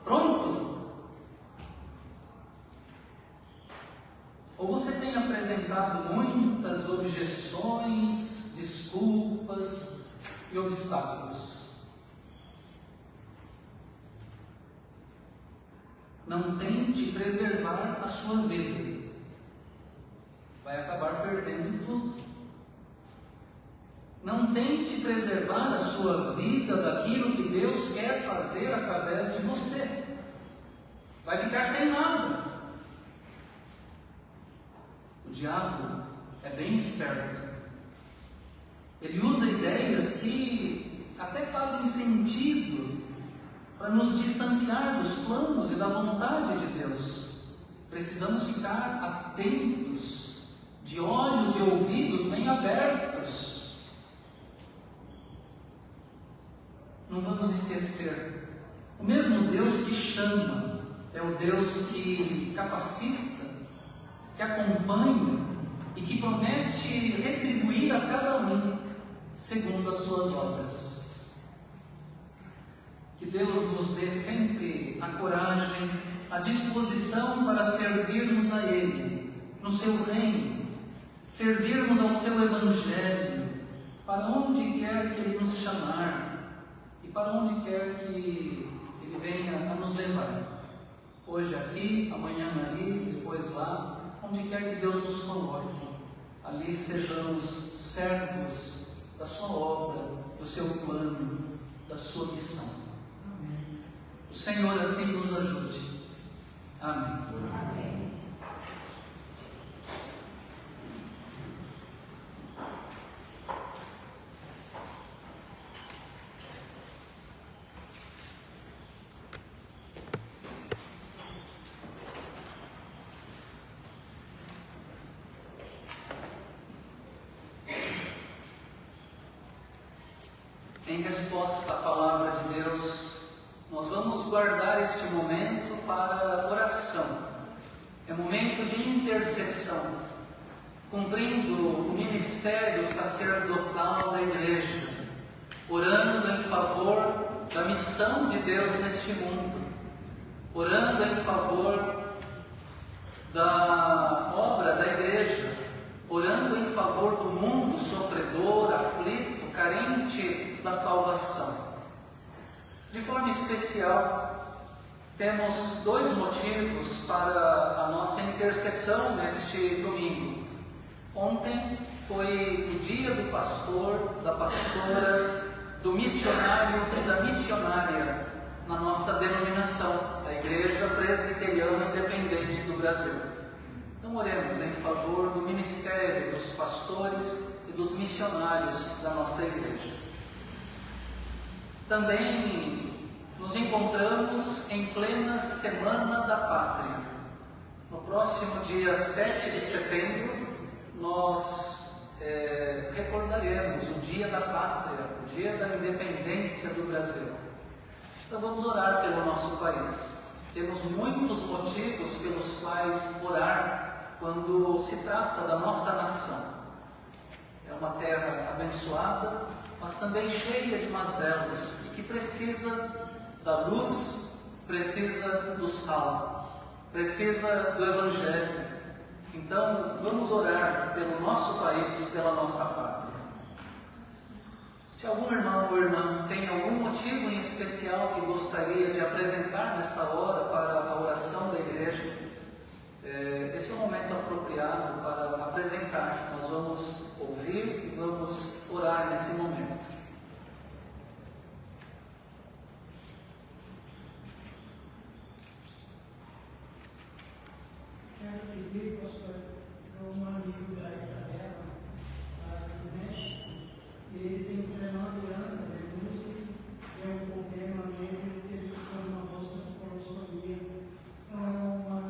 pronto? Ou você tem apresentado muitas objeções, desculpas e obstáculos? Não tente preservar a sua vida. Vai acabar perdendo tudo. Não tente preservar a sua vida daquilo que Deus quer fazer através de você. Vai ficar sem nada. O diabo é bem esperto. Ele usa ideias que até fazem sentido para nos distanciar dos planos e da vontade de Deus. Precisamos ficar atentos, de olhos e ouvidos bem abertos. Não vamos esquecer, o mesmo Deus que chama é o Deus que capacita, que acompanha e que promete retribuir a cada um segundo as suas obras. Que Deus nos dê sempre a coragem, a disposição para servirmos a Ele, no seu reino, servirmos ao seu Evangelho, para onde quer que Ele nos chamar, e para onde quer que Ele venha a nos levar. Hoje aqui, amanhã ali, depois lá, onde quer que Deus nos coloque, ali sejamos servos da sua obra, do seu plano, da sua missão. O Senhor assim nos ajude. Amém. Amém. Em resposta à palavra de Deus, nós vamos guardar este momento para oração. É momento de intercessão, cumprindo o ministério sacerdotal da igreja, orando em favor da missão de Deus neste mundo, orando em favor da obra da igreja, orando em favor do mundo sofredor, aflito, carente da salvação. De forma especial, temos dois motivos para a nossa intercessão neste domingo. Ontem foi o dia do pastor, da pastora, do missionário e da missionária na nossa denominação, a Igreja Presbiteriana Independente do Brasil. Então oremos em favor do ministério, dos pastores e dos missionários da nossa igreja. Também nos encontramos em plena Semana da Pátria. No próximo dia 7 de setembro, nós recordaremos o Dia da Pátria, o Dia da Independência do Brasil. Então vamos orar pelo nosso país. Temos muitos motivos pelos quais orar quando se trata da nossa nação. É uma terra abençoada, mas também cheia de mazelas, e que precisa da luz, precisa do sal, precisa do Evangelho. Então, vamos orar pelo nosso país, pela nossa pátria. Se algum irmão ou irmã tem algum motivo em especial que gostaria de apresentar nessa hora para a oração da igreja, esse é o momento apropriado para apresentar. Nós vamos ouvir e vamos orar nesse momento. Quero pedir, pastor, para um amigo da Isabela, do México, ele tem 19 anos de música, e é um problema nele que ele ficou numa bolsa de colostomia. Então é uma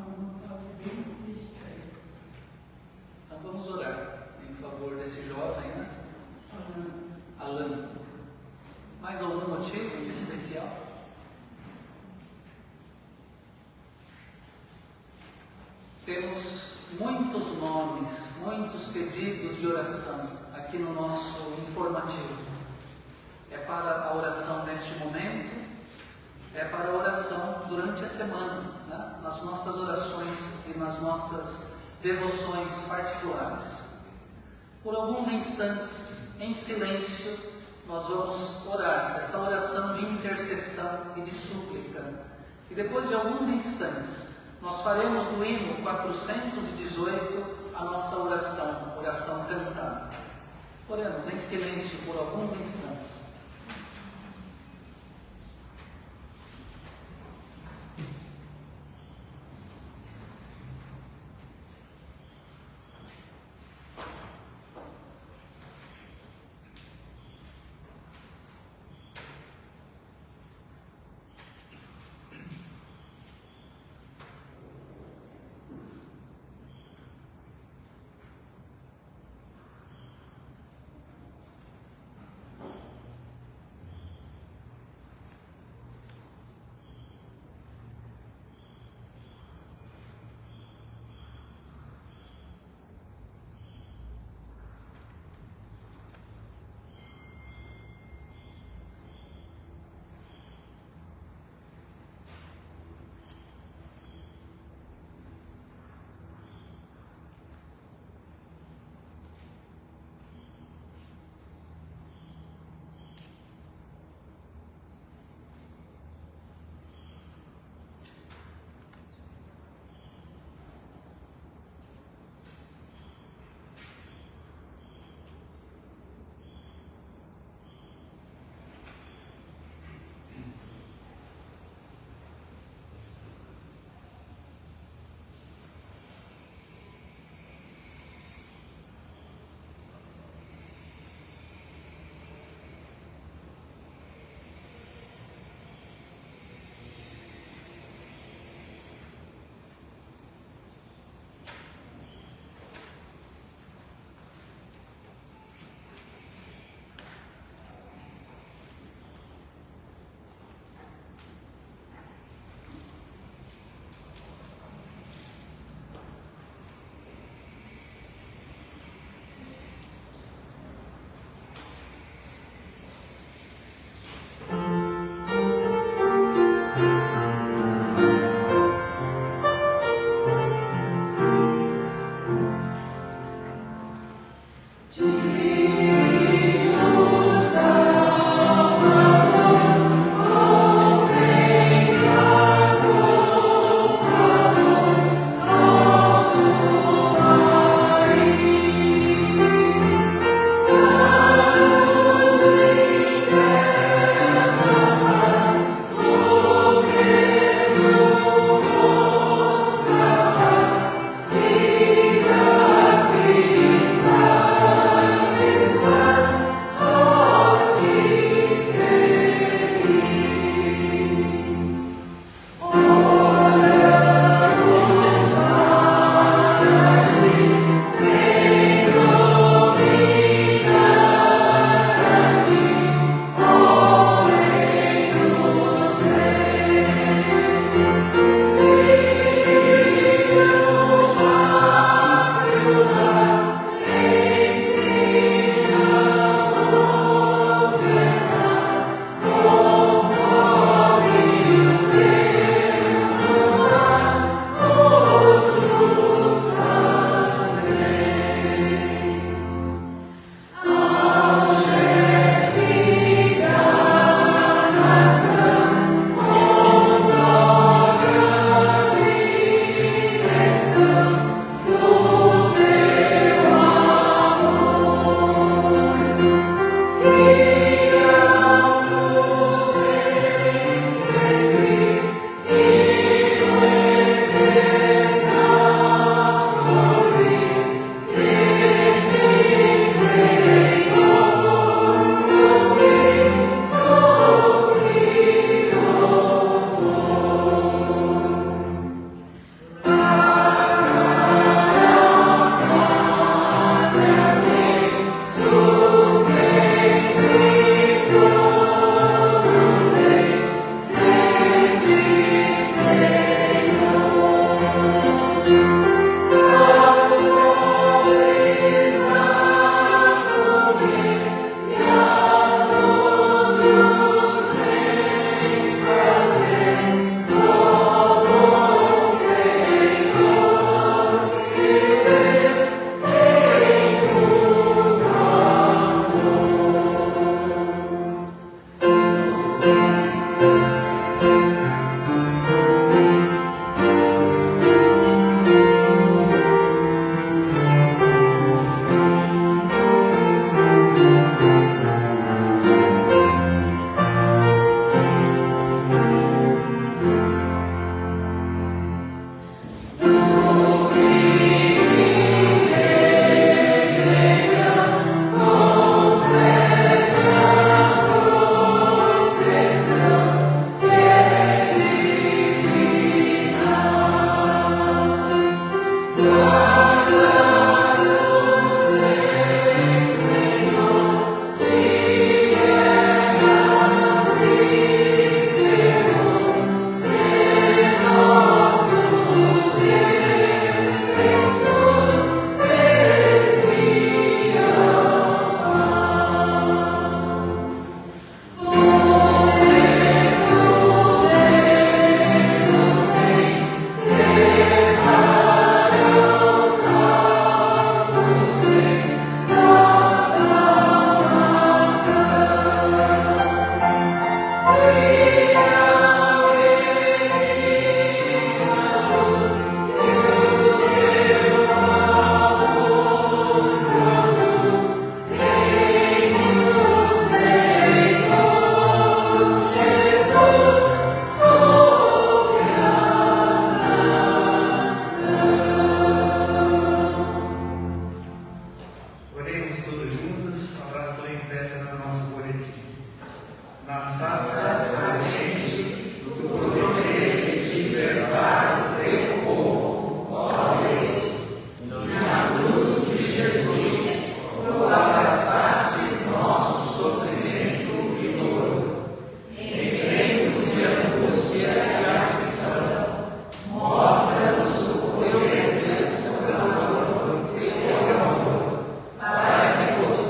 fase bem difícil para ele. Então vamos orar em favor desse jovem, né? Alan. Mais algum motivo em especial? Temos muitos nomes, muitos pedidos de oração aqui no nosso informativo. é para a oração neste momento, é para a oração durante a semana, né? Nas nossas orações e nas nossas devoções particulares. Por alguns instantes, em silêncio, nós vamos orar essa oração de intercessão e de súplica. E depois de alguns instantes, nós faremos no hino 418 a nossa oração cantada. Oremos em silêncio por alguns instantes.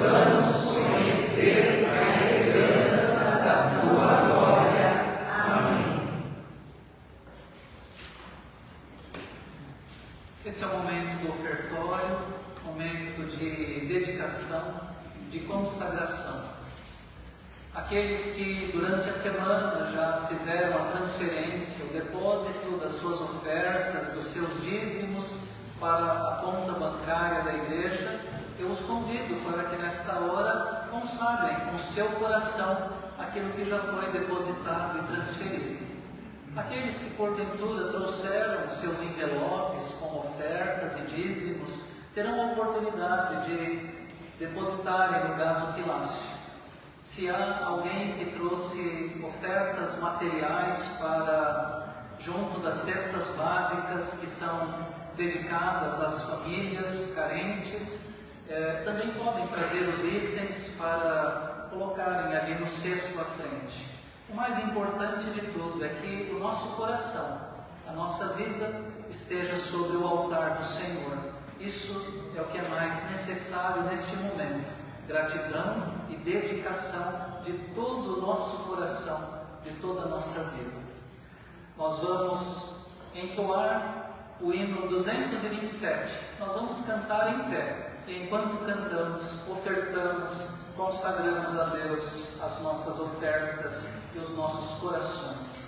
possamos conhecer a esperança da tua glória. Amém. Esse é o momento do ofertório, momento de dedicação, de consagração. Aqueles que durante a semana já fizeram a transferência, o depósito das suas ofertas, dos seus dízimos para a conta bancária da igreja, eu os convido para que nesta hora consagrem com o seu coração aquilo que já foi depositado e transferido. Aqueles que porventura trouxeram os seus envelopes com ofertas e dízimos terão a oportunidade de depositarem no gasofilácio. Se há alguém que trouxe ofertas materiais para junto das cestas básicas que são dedicadas às famílias carentes, também podem trazer os itens para colocarem ali no cesto à frente. O mais importante de tudo é que o nosso coração, a nossa vida esteja sobre o altar do Senhor. Isso é o que é mais necessário neste momento. Gratidão e dedicação de todo o nosso coração, de toda a nossa vida. Nós vamos entoar o hino 227. Nós vamos cantar em pé. E enquanto cantamos, ofertamos, consagramos a Deus as nossas ofertas e os nossos corações.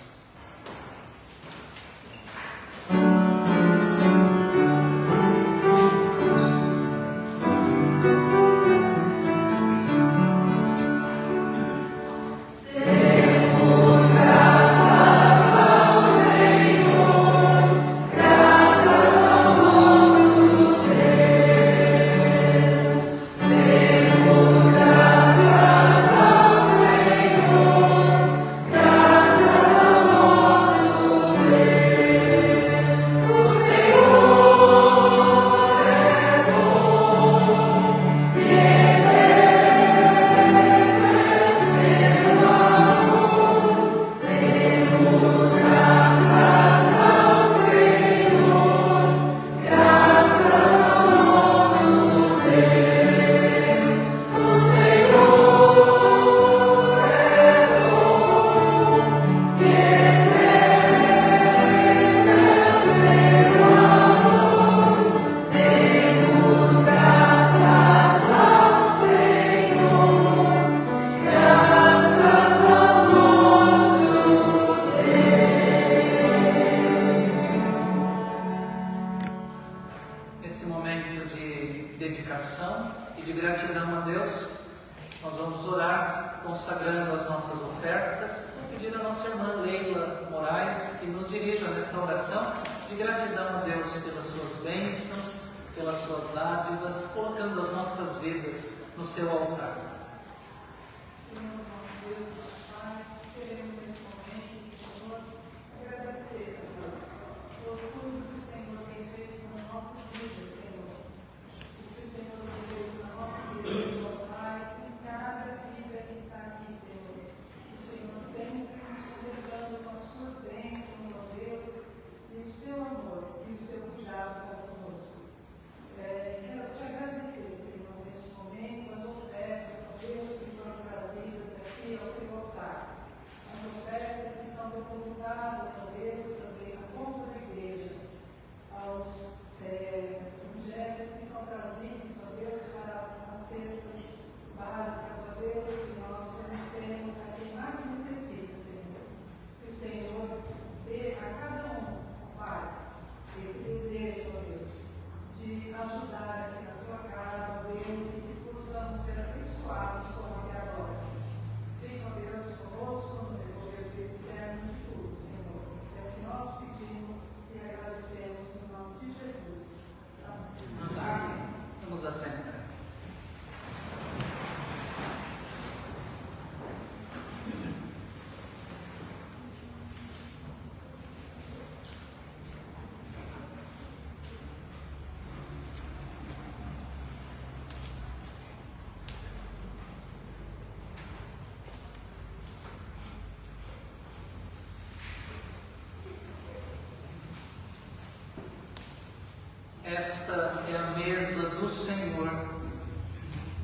Esta é a mesa do Senhor.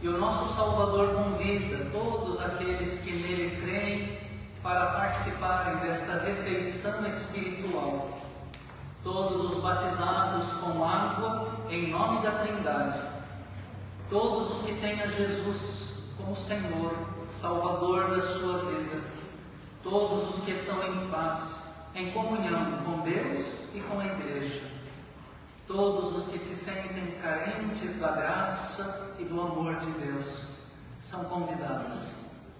E o nosso Salvador convida todos aqueles que nele creem para participarem desta refeição espiritual. Todos os batizados com água em nome da Trindade. Todos os que têm a Jesus como Senhor, Salvador da sua vida. Todos os que estão em paz, em comunhão com Deus e com a Igreja. Todos os que se sentem carentes da graça e do amor de Deus são convidados,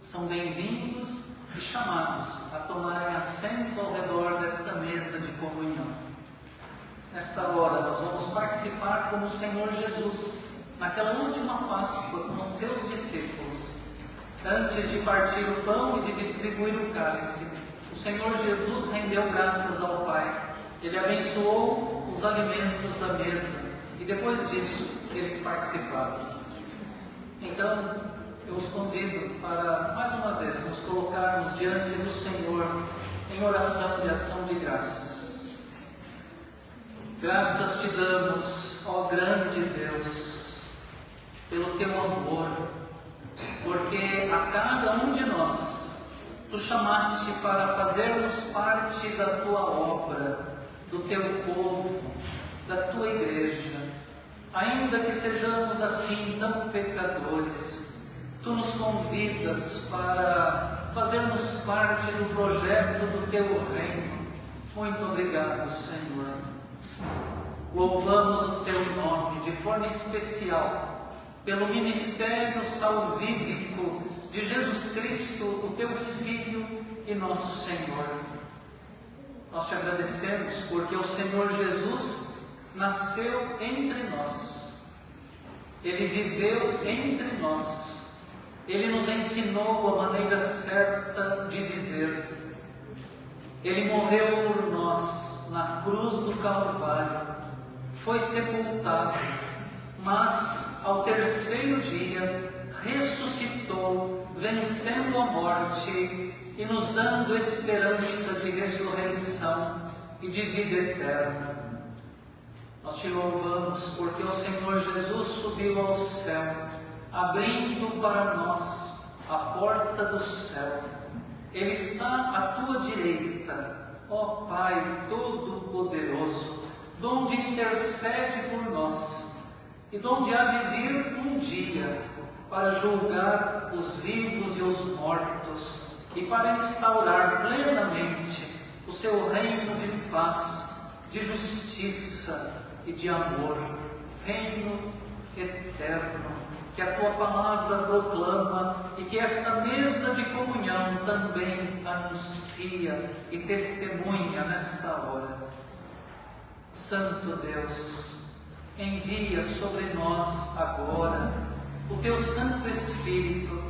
são bem-vindos e chamados a tomarem assento ao redor desta mesa de comunhão. Nesta hora nós vamos participar como o Senhor Jesus, naquela última Páscoa com os seus discípulos. Antes de partir o pão e de distribuir o cálice, o Senhor Jesus rendeu graças ao Pai. Ele abençoou os alimentos da mesa e depois disso eles participaram. Então eu os convido para mais uma vez nos colocarmos diante do Senhor em oração de ação de graças. Graças te damos, ó grande Deus, pelo teu amor, porque a cada um de nós tu chamaste para fazermos parte da tua obra, do teu povo, da tua igreja. Ainda que sejamos assim tão pecadores, tu nos convidas para fazermos parte do projeto do teu reino. Muito obrigado, Senhor. Louvamos o teu nome de forma especial pelo ministério salvífico de Jesus Cristo, o teu Filho e nosso Senhor. Nós te agradecemos porque o Senhor Jesus nasceu entre nós. Ele viveu entre nós. Ele nos ensinou a maneira certa de viver. Ele morreu por nós na cruz do Calvário. Foi sepultado, mas ao terceiro dia ressuscitou, vencendo a morte e nos dando esperança de ressurreição e de vida eterna. Nós te louvamos porque o Senhor Jesus subiu ao céu, abrindo para nós a porta do céu. Ele está à tua direita, ó Pai Todo-Poderoso, donde intercede por nós e donde há de vir um dia para julgar os vivos e os mortos, e para instaurar plenamente o seu reino de paz, de justiça e de amor, reino eterno, que a tua palavra proclama e que esta mesa de comunhão também anuncia e testemunha nesta hora. Santo Deus, envia sobre nós agora o teu Santo Espírito,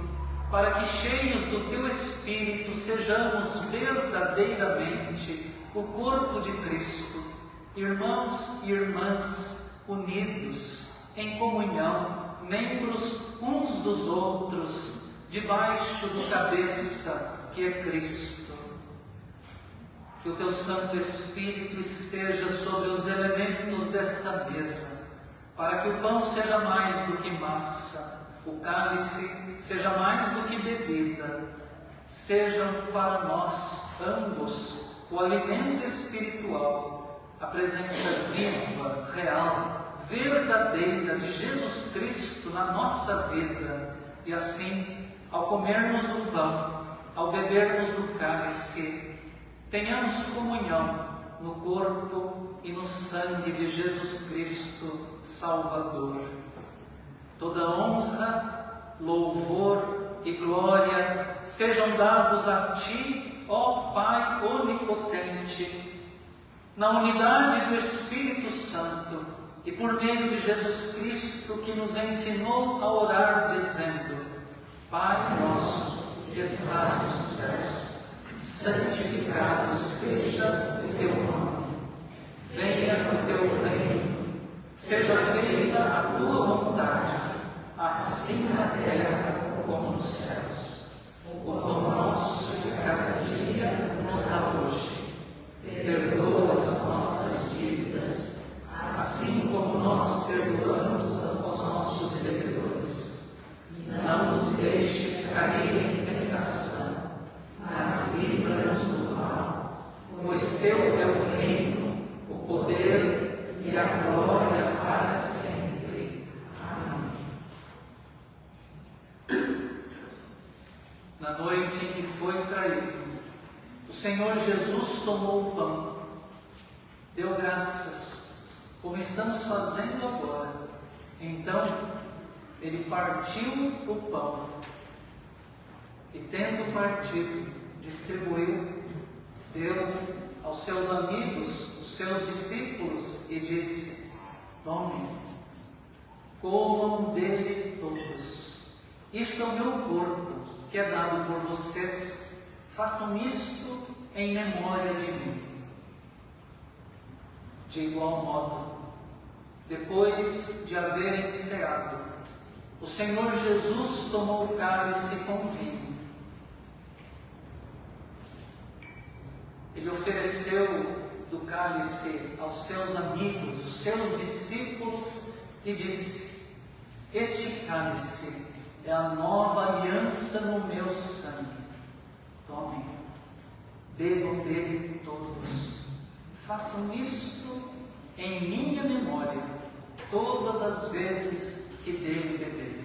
para que, cheios do teu Espírito, sejamos verdadeiramente o corpo de Cristo, irmãos e irmãs unidos em comunhão, membros uns dos outros, debaixo do cabeça que é Cristo. Que o teu Santo Espírito esteja sobre os elementos desta mesa, para que o pão seja mais do que massa, o cálice seja mais do que bebida, sejam para nós ambos o alimento espiritual, a presença viva, real, verdadeira de Jesus Cristo na nossa vida. E assim, ao comermos do pão, ao bebermos do cálice, tenhamos comunhão no corpo e no sangue de Jesus Cristo, Salvador. Toda honra, louvor e glória sejam dados a Ti, ó Pai onipotente, na unidade do Espírito Santo e por meio de Jesus Cristo, que nos ensinou a orar dizendo: Pai nosso que estás nos céus, santificado seja o teu nome. Venha o teu reino, seja feita a tua vontade, assim na terra como nos céus. O pão nosso de cada dia nos dá hoje. Perdoa as nossas dívidas, assim como nós perdoamos aos nossos devedores. deixes cair em tentação, mas livra-nos do mal. Pois teu é o reino, o poder e a glória para sempre. Amém. Na noite em que foi traído, o Senhor Jesus tomou o pão, deu graças, como estamos fazendo agora. Então, ele partiu o pão e, tendo partido, distribuiu, deu aos seus amigos, os seus discípulos, e disse: tomem, comam dele todos. Isto é o meu corpo, que é dado por vocês. Façam isto em memória de mim. De igual modo, depois de haverem ceado, o Senhor Jesus tomou o cálice com vinho. Ele ofereceu do cálice aos seus amigos, os seus discípulos, e disse: este cálice é a nova aliança no meu sangue. Tomem, bebam dele todos. Façam isto em minha memória, todas as vezes que dele beber.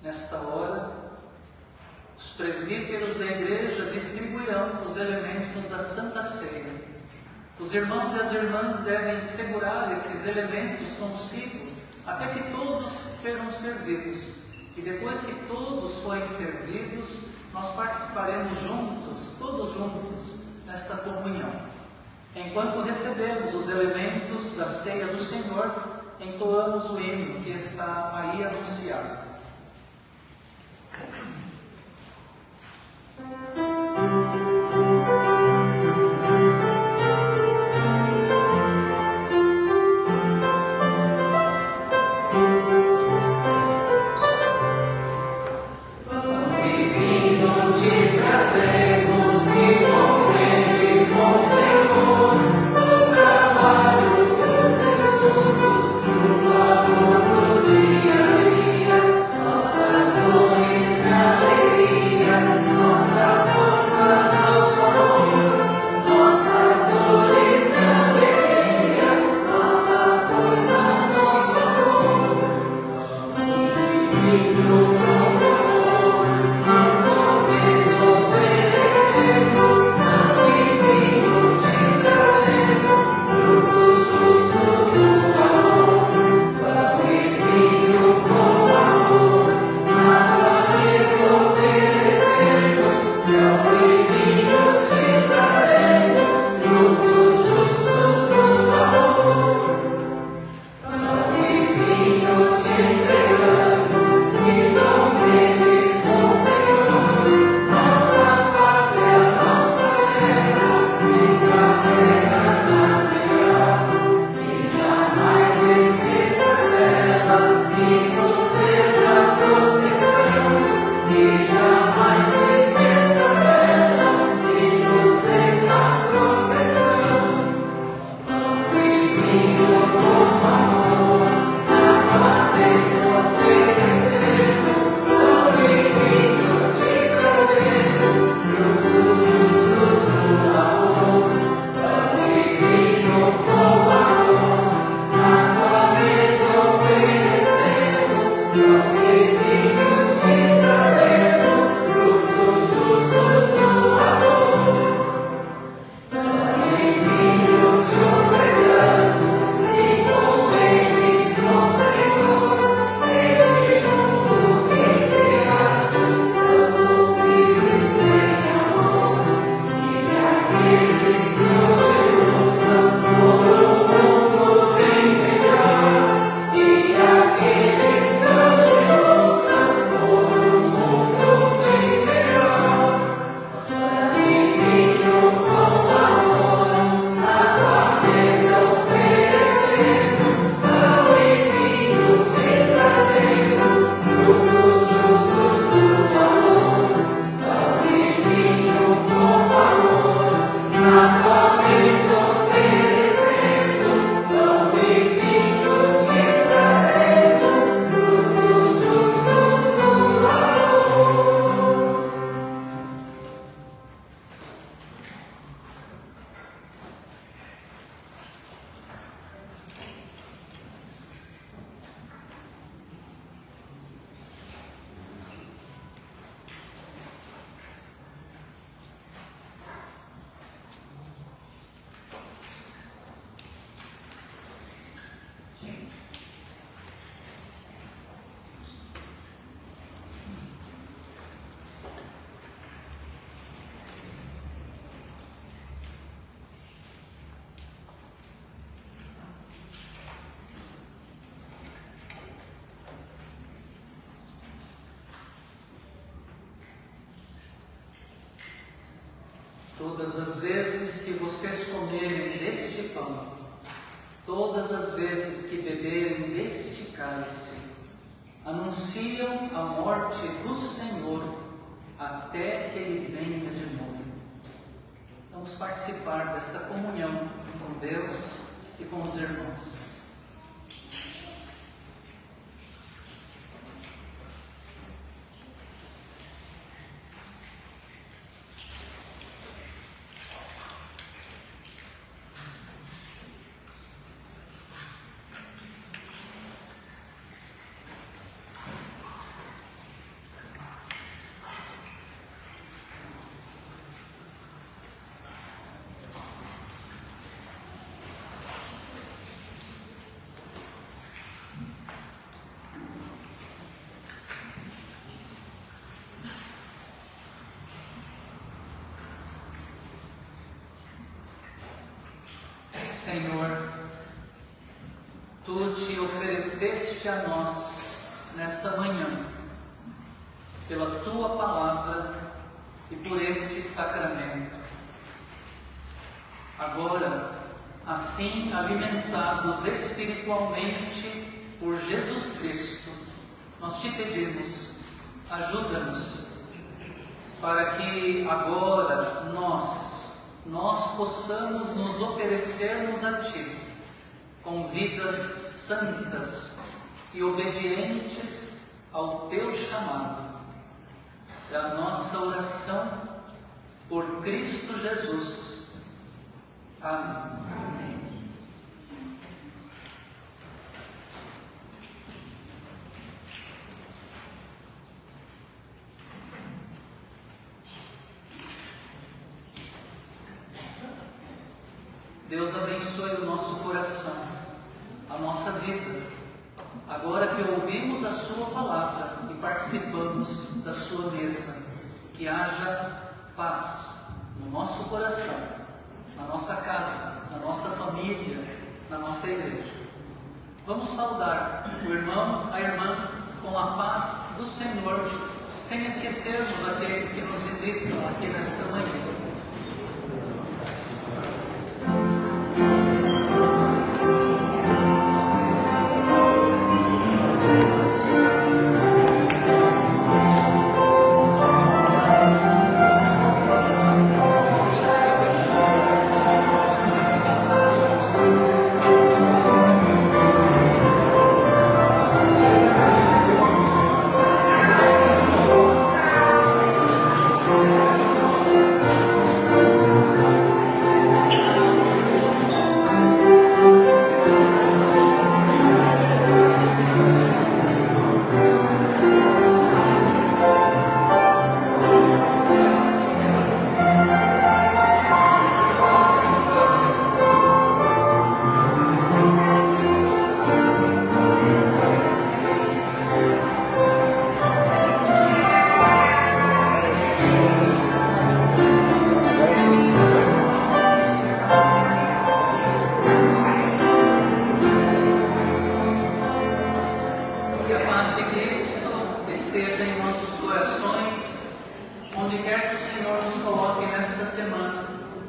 Nesta hora, os presbíteros da igreja distribuirão os elementos da Santa Ceia. Os irmãos e as irmãs devem segurar esses elementos consigo, até que todos sejam servidos. E depois que todos forem servidos, nós participaremos juntos, todos juntos, nesta comunhão. Enquanto recebemos os elementos da ceia do Senhor, entoamos o hino que está aí anunciado. Aqueles que Todas as vezes que vocês comerem deste pão, todas as vezes que beberem deste cálice, anunciam a morte do Senhor até que Ele venha de novo. Vamos participar desta comunhão com Deus e com os irmãos. Senhor, Tu te ofereceste a nós nesta manhã, pela Tua palavra e por este sacramento. Agora, assim alimentados espiritualmente por Jesus Cristo, nós te pedimos, ajuda-nos, para que agora nós possamos nos oferecermos a Ti, com vidas santas e obedientes ao Teu chamado. É a nossa oração por Cristo Jesus. Amém. Deus abençoe o nosso coração, a nossa vida. Agora que ouvimos a Sua palavra e participamos da Sua mesa, que haja paz no nosso coração, na nossa casa, na nossa família, na nossa igreja. Vamos saudar o irmão, a irmã, com a paz do Senhor, sem esquecermos aqueles que nos visitam aqui nesta manhã.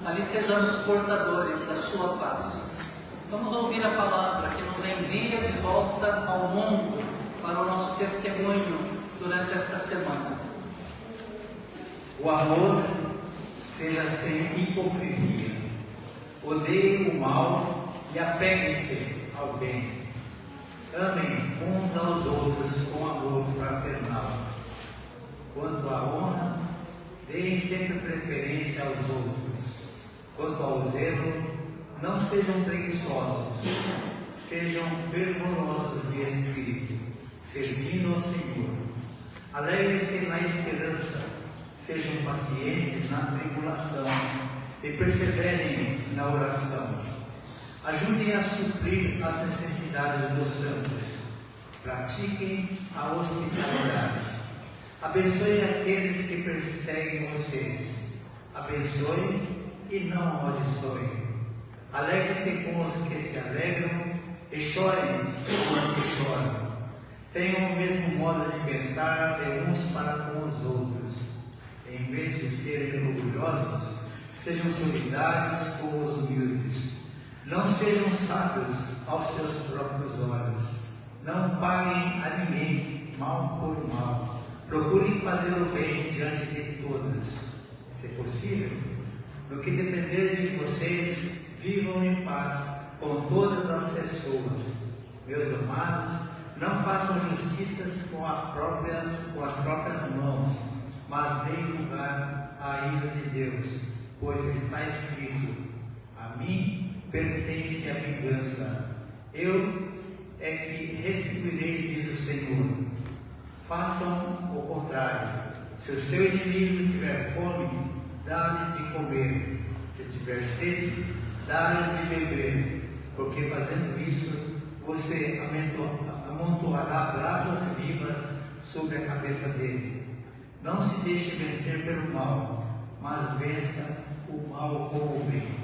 Ali sejamos portadores da Sua paz. Vamos ouvir a palavra que nos envia de volta ao mundo para o nosso testemunho durante esta semana. O amor seja sem hipocrisia. Odeiem o mal e apeguem-se ao bem. Amem uns aos outros com amor fraternal. Quanto à honra, deem sempre preferência aos outros. Quanto ao zelo, não sejam preguiçosos, sejam fervorosos de espírito, servindo ao Senhor. Alegrem-se na esperança, sejam pacientes na tribulação e perseverem na oração. Ajudem a suprir as necessidades dos santos. Pratiquem a hospitalidade. Abençoem aqueles que perseguem vocês. Abençoem e não amaldiçoem. Alegrem-se com os que se alegram e chorem com os que choram. Tenham o mesmo modo de pensar de uns para com os outros. Em vez de serem orgulhosos, Sejam solidários com os humildes. Não sejam sábios aos seus próprios olhos. Não paguem a ninguém mal por mal. Procurem fazer o bem diante de todos. Se possível, no que depender de vocês, vivam em paz com todas as pessoas. Meus amados, não façam justiças com as próprias mãos, mas deem lugar à ira de Deus, pois está escrito: a mim pertence a vingança, eu é que retribuirei, diz o Senhor. Façam o contrário. Se o seu inimigo tiver fome, dá-lhe de comer. Se tiver sede, dá-lhe de beber, porque fazendo isso, você amontoará brasas vivas sobre a cabeça dele. Não se deixe vencer pelo mal, mas vença o mal com o bem.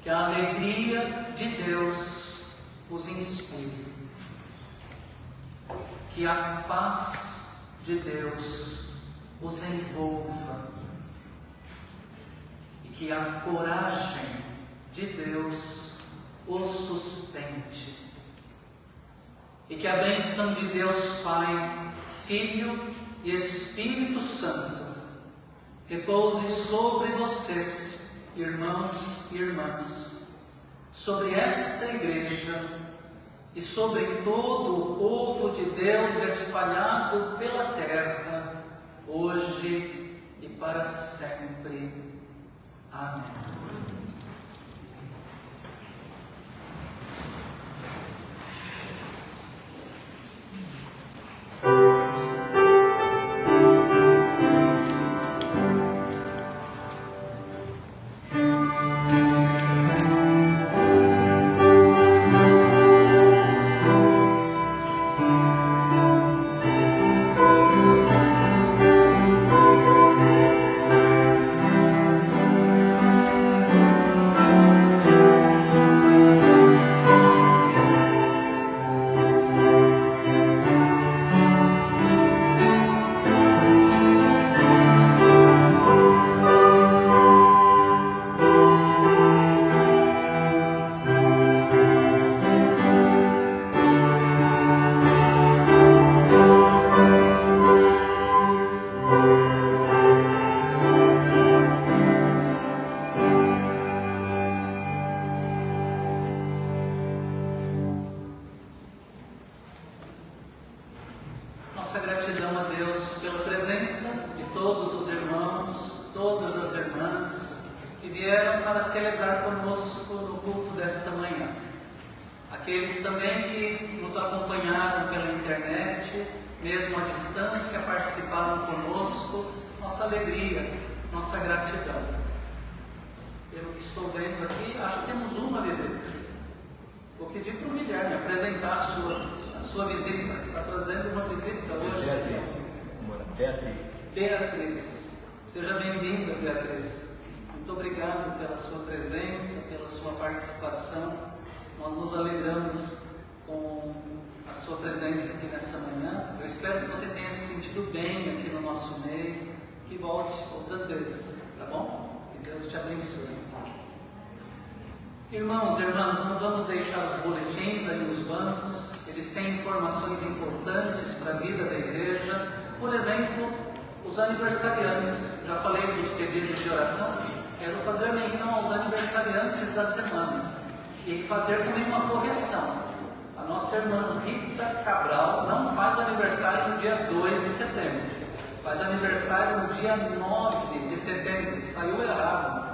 Que a alegria de Deus os inspire. Que a paz de Deus os envolva. E que a coragem de Deus os sustente. E que a bênção de Deus Pai, Filho e Espírito Santo repouse sobre vocês, irmãos e irmãs, sobre esta igreja e sobre todo o povo de Deus espalhado pela terra, hoje e para sempre. Amém. Nossa gratidão a Deus pela presença de todos os irmãos, todas as irmãs que vieram para celebrar conosco no culto desta manhã. Aqueles também que nos acompanharam pela internet, mesmo à distância, participaram conosco, nossa alegria, nossa gratidão. Pelo que estou vendo aqui, acho que temos uma visita. Vou pedir para o Guilherme apresentar a sua visita. Está trazendo uma visita hoje. Beatriz. Seja bem-vinda, Beatriz. Muito obrigado pela sua presença, pela sua participação. Nós nos alegramos com a sua presença aqui nessa manhã. Eu espero que você tenha se sentido bem aqui no nosso meio, que volte outras vezes, tá bom? Que Deus te abençoe. Irmãos e irmãs, não vamos deixar os boletins aí nos bancos, eles têm informações importantes para a vida da igreja. Por exemplo, os aniversariantes. Já falei dos pedidos de oração, quero fazer menção aos aniversariantes da semana e fazer também uma correção. A nossa irmã Rita Cabral não faz aniversário no dia 2 de setembro, faz aniversário no dia 9 de setembro, saiu errado.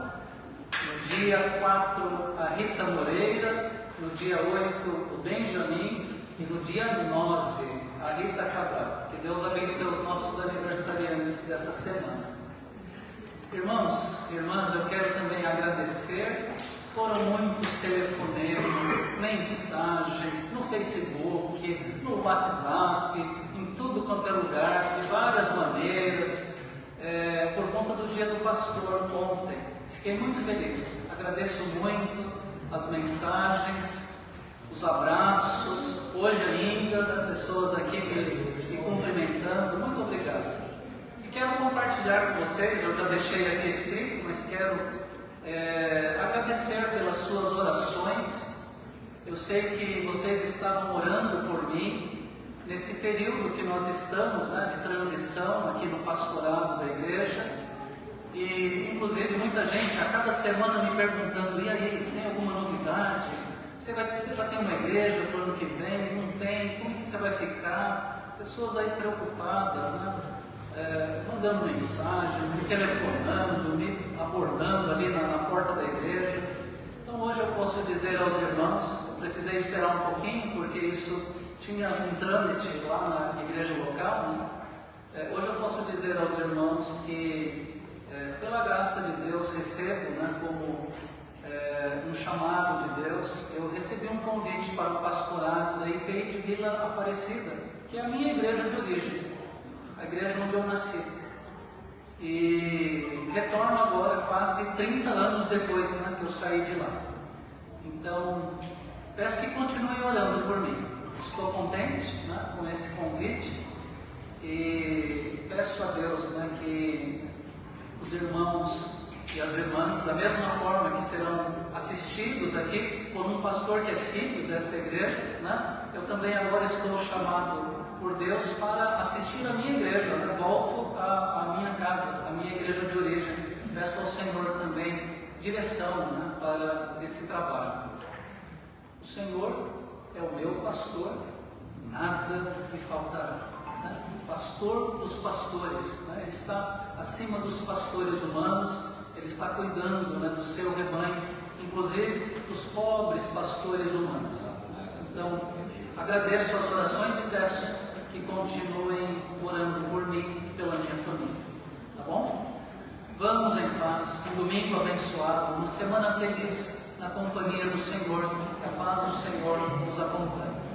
No dia 4, a Rita Moreira, no dia 8, o Benjamin, e no dia 9, a Rita Cabral. Que Deus abençoe os nossos aniversariantes dessa semana. Irmãos e irmãs, eu quero também agradecer. Foram muitos telefonemas, mensagens no Facebook, no WhatsApp, em tudo quanto é lugar, de várias maneiras, por conta do dia do pastor ontem. Fiquei muito feliz, agradeço muito as mensagens, os abraços, hoje ainda, pessoas aqui me cumprimentando, muito obrigado. E quero compartilhar com vocês, eu já deixei aqui escrito, mas quero agradecer pelas suas orações. Eu sei que vocês estavam orando por mim, nesse período que nós estamos, de transição aqui no pastorado da igreja. E, inclusive, muita gente a cada semana me perguntando: e aí, tem alguma novidade? Você já tem uma igreja para o ano que vem? Não tem? Como é que você vai ficar? Pessoas aí preocupadas, mandando mensagem, me telefonando, me abordando ali na porta da igreja. Então, hoje eu posso dizer aos irmãos, eu precisei esperar um pouquinho, porque isso tinha um trâmite lá na igreja local, hoje eu posso dizer aos irmãos que pela graça de Deus recebo, como um chamado de Deus. Eu recebi um convite para o pastorado da IPI de Vila Aparecida, que é a minha igreja de origem, a igreja onde eu nasci. E retorno agora quase 30 anos depois que eu saí de lá. Então, peço que continue orando por mim. Estou contente com esse convite e peço a Deus que os irmãos e as irmãs, da mesma forma que serão assistidos aqui por um pastor que é filho dessa igreja, eu também agora estou chamado por Deus para assistir a minha igreja. Volto à minha casa, à minha igreja de origem. Peço ao Senhor também direção para esse trabalho. O Senhor é o meu pastor, nada me faltará. Né? Pastor dos pastores, né? Ele está acima dos pastores humanos, ele está cuidando, né, do seu rebanho, inclusive dos pobres pastores humanos. Então, agradeço as orações e peço que continuem orando por mim, pela minha família. Tá bom? Vamos em paz, um domingo abençoado, uma semana feliz na companhia do Senhor, que a paz do Senhor nos acompanhe.